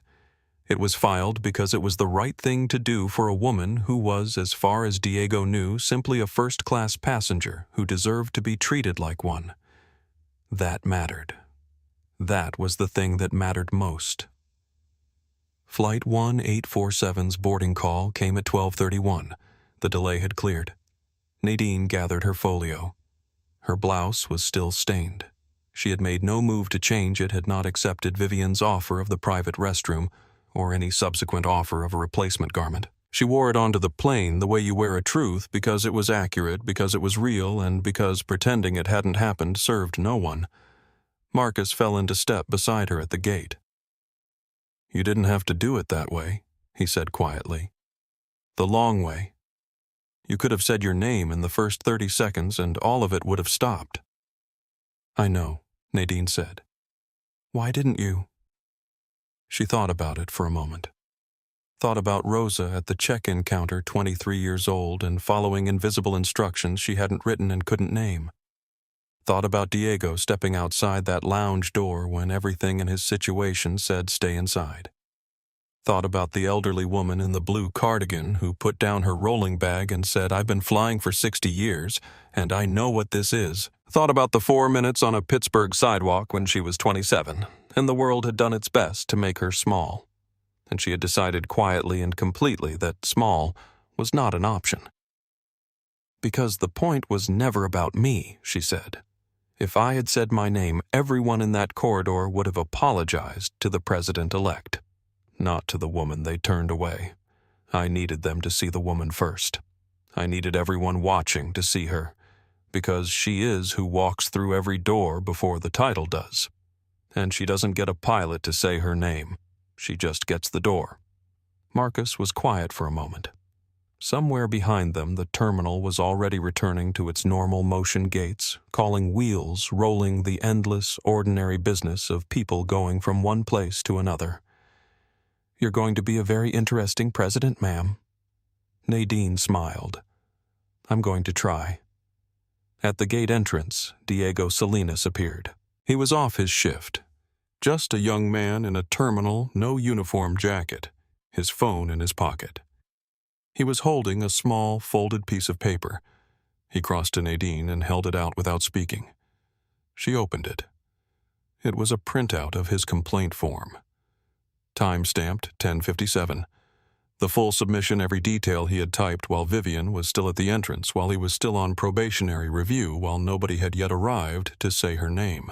It was filed because it was the right thing to do for a woman who was, as far as Diego knew, simply a first-class passenger who deserved to be treated like one. That mattered. That was the thing that mattered most. Flight 1847's boarding call came at 12:31. The delay had cleared. Nadine gathered her folio. Her blouse was still stained. She had made no move to change it, had not accepted Vivian's offer of the private restroom or any subsequent offer of a replacement garment. She wore it onto the plane the way you wear a truth, because it was accurate, because it was real, and because pretending it hadn't happened served no one. Marcus fell into step beside her at the gate. "You didn't have to do it that way," he said quietly. "The long way. You could have said your name in the first 30 seconds and all of it would have stopped." "I know," Nadine said. "Why didn't you?" She thought about it for a moment. Thought about Rosa at the check-in counter, 23 years old, and following invisible instructions she hadn't written and couldn't name. Thought about Diego stepping outside that lounge door when everything in his situation said stay inside. Thought about the elderly woman in the blue cardigan who put down her rolling bag and said, "I've been flying for 60 years, and I know what this is." Thought about the 4 minutes on a Pittsburgh sidewalk when she was 27, and the world had done its best to make her small. And she had decided quietly and completely that small was not an option. "Because the point was never about me," she said. "If I had said my name, everyone in that corridor would have apologized to the president-elect. Not to the woman they turned away. I needed them to see the woman first. I needed everyone watching to see her, because she is who walks through every door before the title does. And she doesn't get a pilot to say her name. She just gets the door." Marcus was quiet for a moment. Somewhere behind them, the terminal was already returning to its normal motion gates, calling wheels, rolling the endless, ordinary business of people going from one place to another. "You're going to be a very interesting president, ma'am." Nadine smiled. "I'm going to try." At the gate entrance, Diego Salinas appeared. He was off his shift. Just a young man in a terminal, no uniform jacket, his phone in his pocket. He was holding a small, folded piece of paper. He crossed to Nadine and held it out without speaking. She opened it. It was a printout of his complaint form. Time-stamped 10:57. The full submission, every detail he had typed while Vivian was still at the entrance, while he was still on probationary review, while nobody had yet arrived to say her name.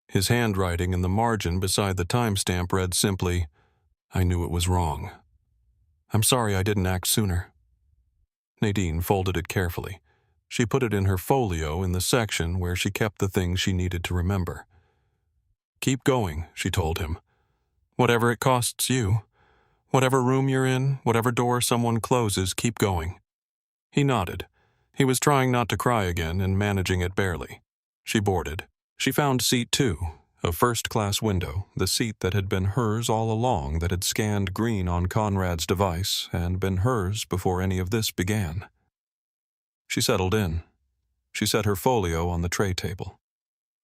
His handwriting in the margin beside the timestamp read simply, "I knew it was wrong. I'm sorry I didn't act sooner." Nadine folded it carefully. She put it in her folio in the section where she kept the things she needed to remember. "Keep going," she told him. "Whatever it costs you. Whatever room you're in, whatever door someone closes, keep going." He nodded. He was trying not to cry again and managing it barely. She boarded. She found seat 2, a first-class window, the seat that had been hers all along, that had scanned green on Conrad's device and been hers before any of this began. She settled in. She set her folio on the tray table.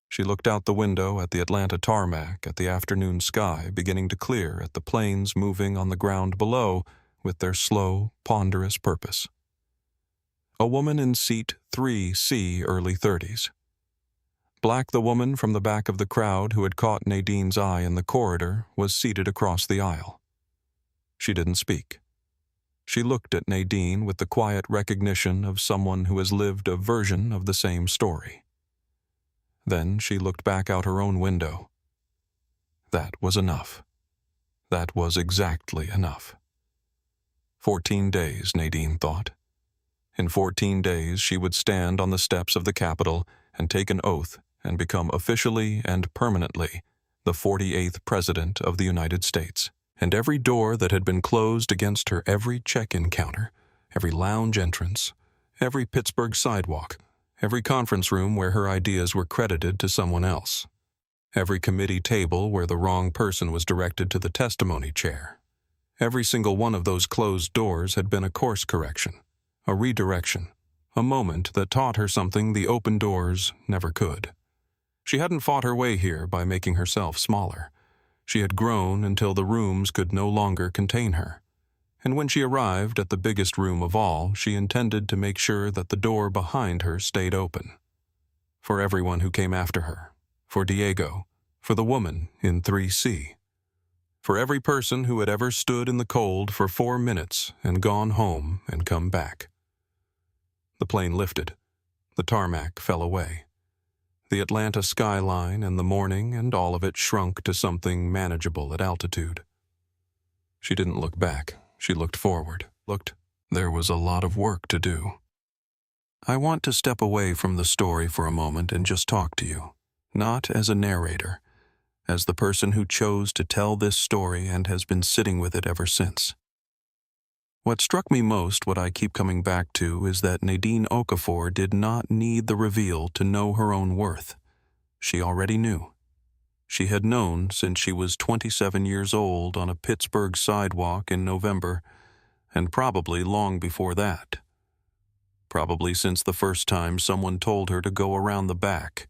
She looked out the window at the Atlanta tarmac, at the afternoon sky beginning to clear, at the planes moving on the ground below with their slow, ponderous purpose. A woman in seat 3C, early 30s. Black, the woman from the back of the crowd who had caught Nadine's eye in the corridor, was seated across the aisle. She didn't speak. She looked at Nadine with the quiet recognition of someone who has lived a version of the same story. Then she looked back out her own window. That was enough. That was exactly enough. 14 days, Nadine thought. In 14 days she would stand on the steps of the Capitol and take an oath and become officially and permanently the 48th President of the United States. And every door that had been closed against her, every check-in counter, every lounge entrance, every Pittsburgh sidewalk, every conference room where her ideas were credited to someone else, every committee table where the wrong person was directed to the testimony chair, every single one of those closed doors had been a course correction, a redirection, a moment that taught her something the open doors never could. She hadn't fought her way here by making herself smaller. She had grown until the rooms could no longer contain her. And when she arrived at the biggest room of all, she intended to make sure that the door behind her stayed open. For everyone who came after her. For Diego. For the woman in 3C. For every person who had ever stood in the cold for 4 minutes and gone home and come back. The plane lifted. The tarmac fell away. The Atlanta skyline and the morning and all of it shrunk to something manageable at altitude. She didn't look back. She looked forward. There was a lot of work to do. I want to step away from the story for a moment and just talk to you. Not as a narrator, as the person who chose to tell this story and has been sitting with it ever since. What struck me most, what I keep coming back to, is that Nadine Okafor did not need the reveal to know her own worth. She already knew. She had known since she was 27 years old on a Pittsburgh sidewalk in November, and probably long before that. Probably since the first time someone told her to go around the back,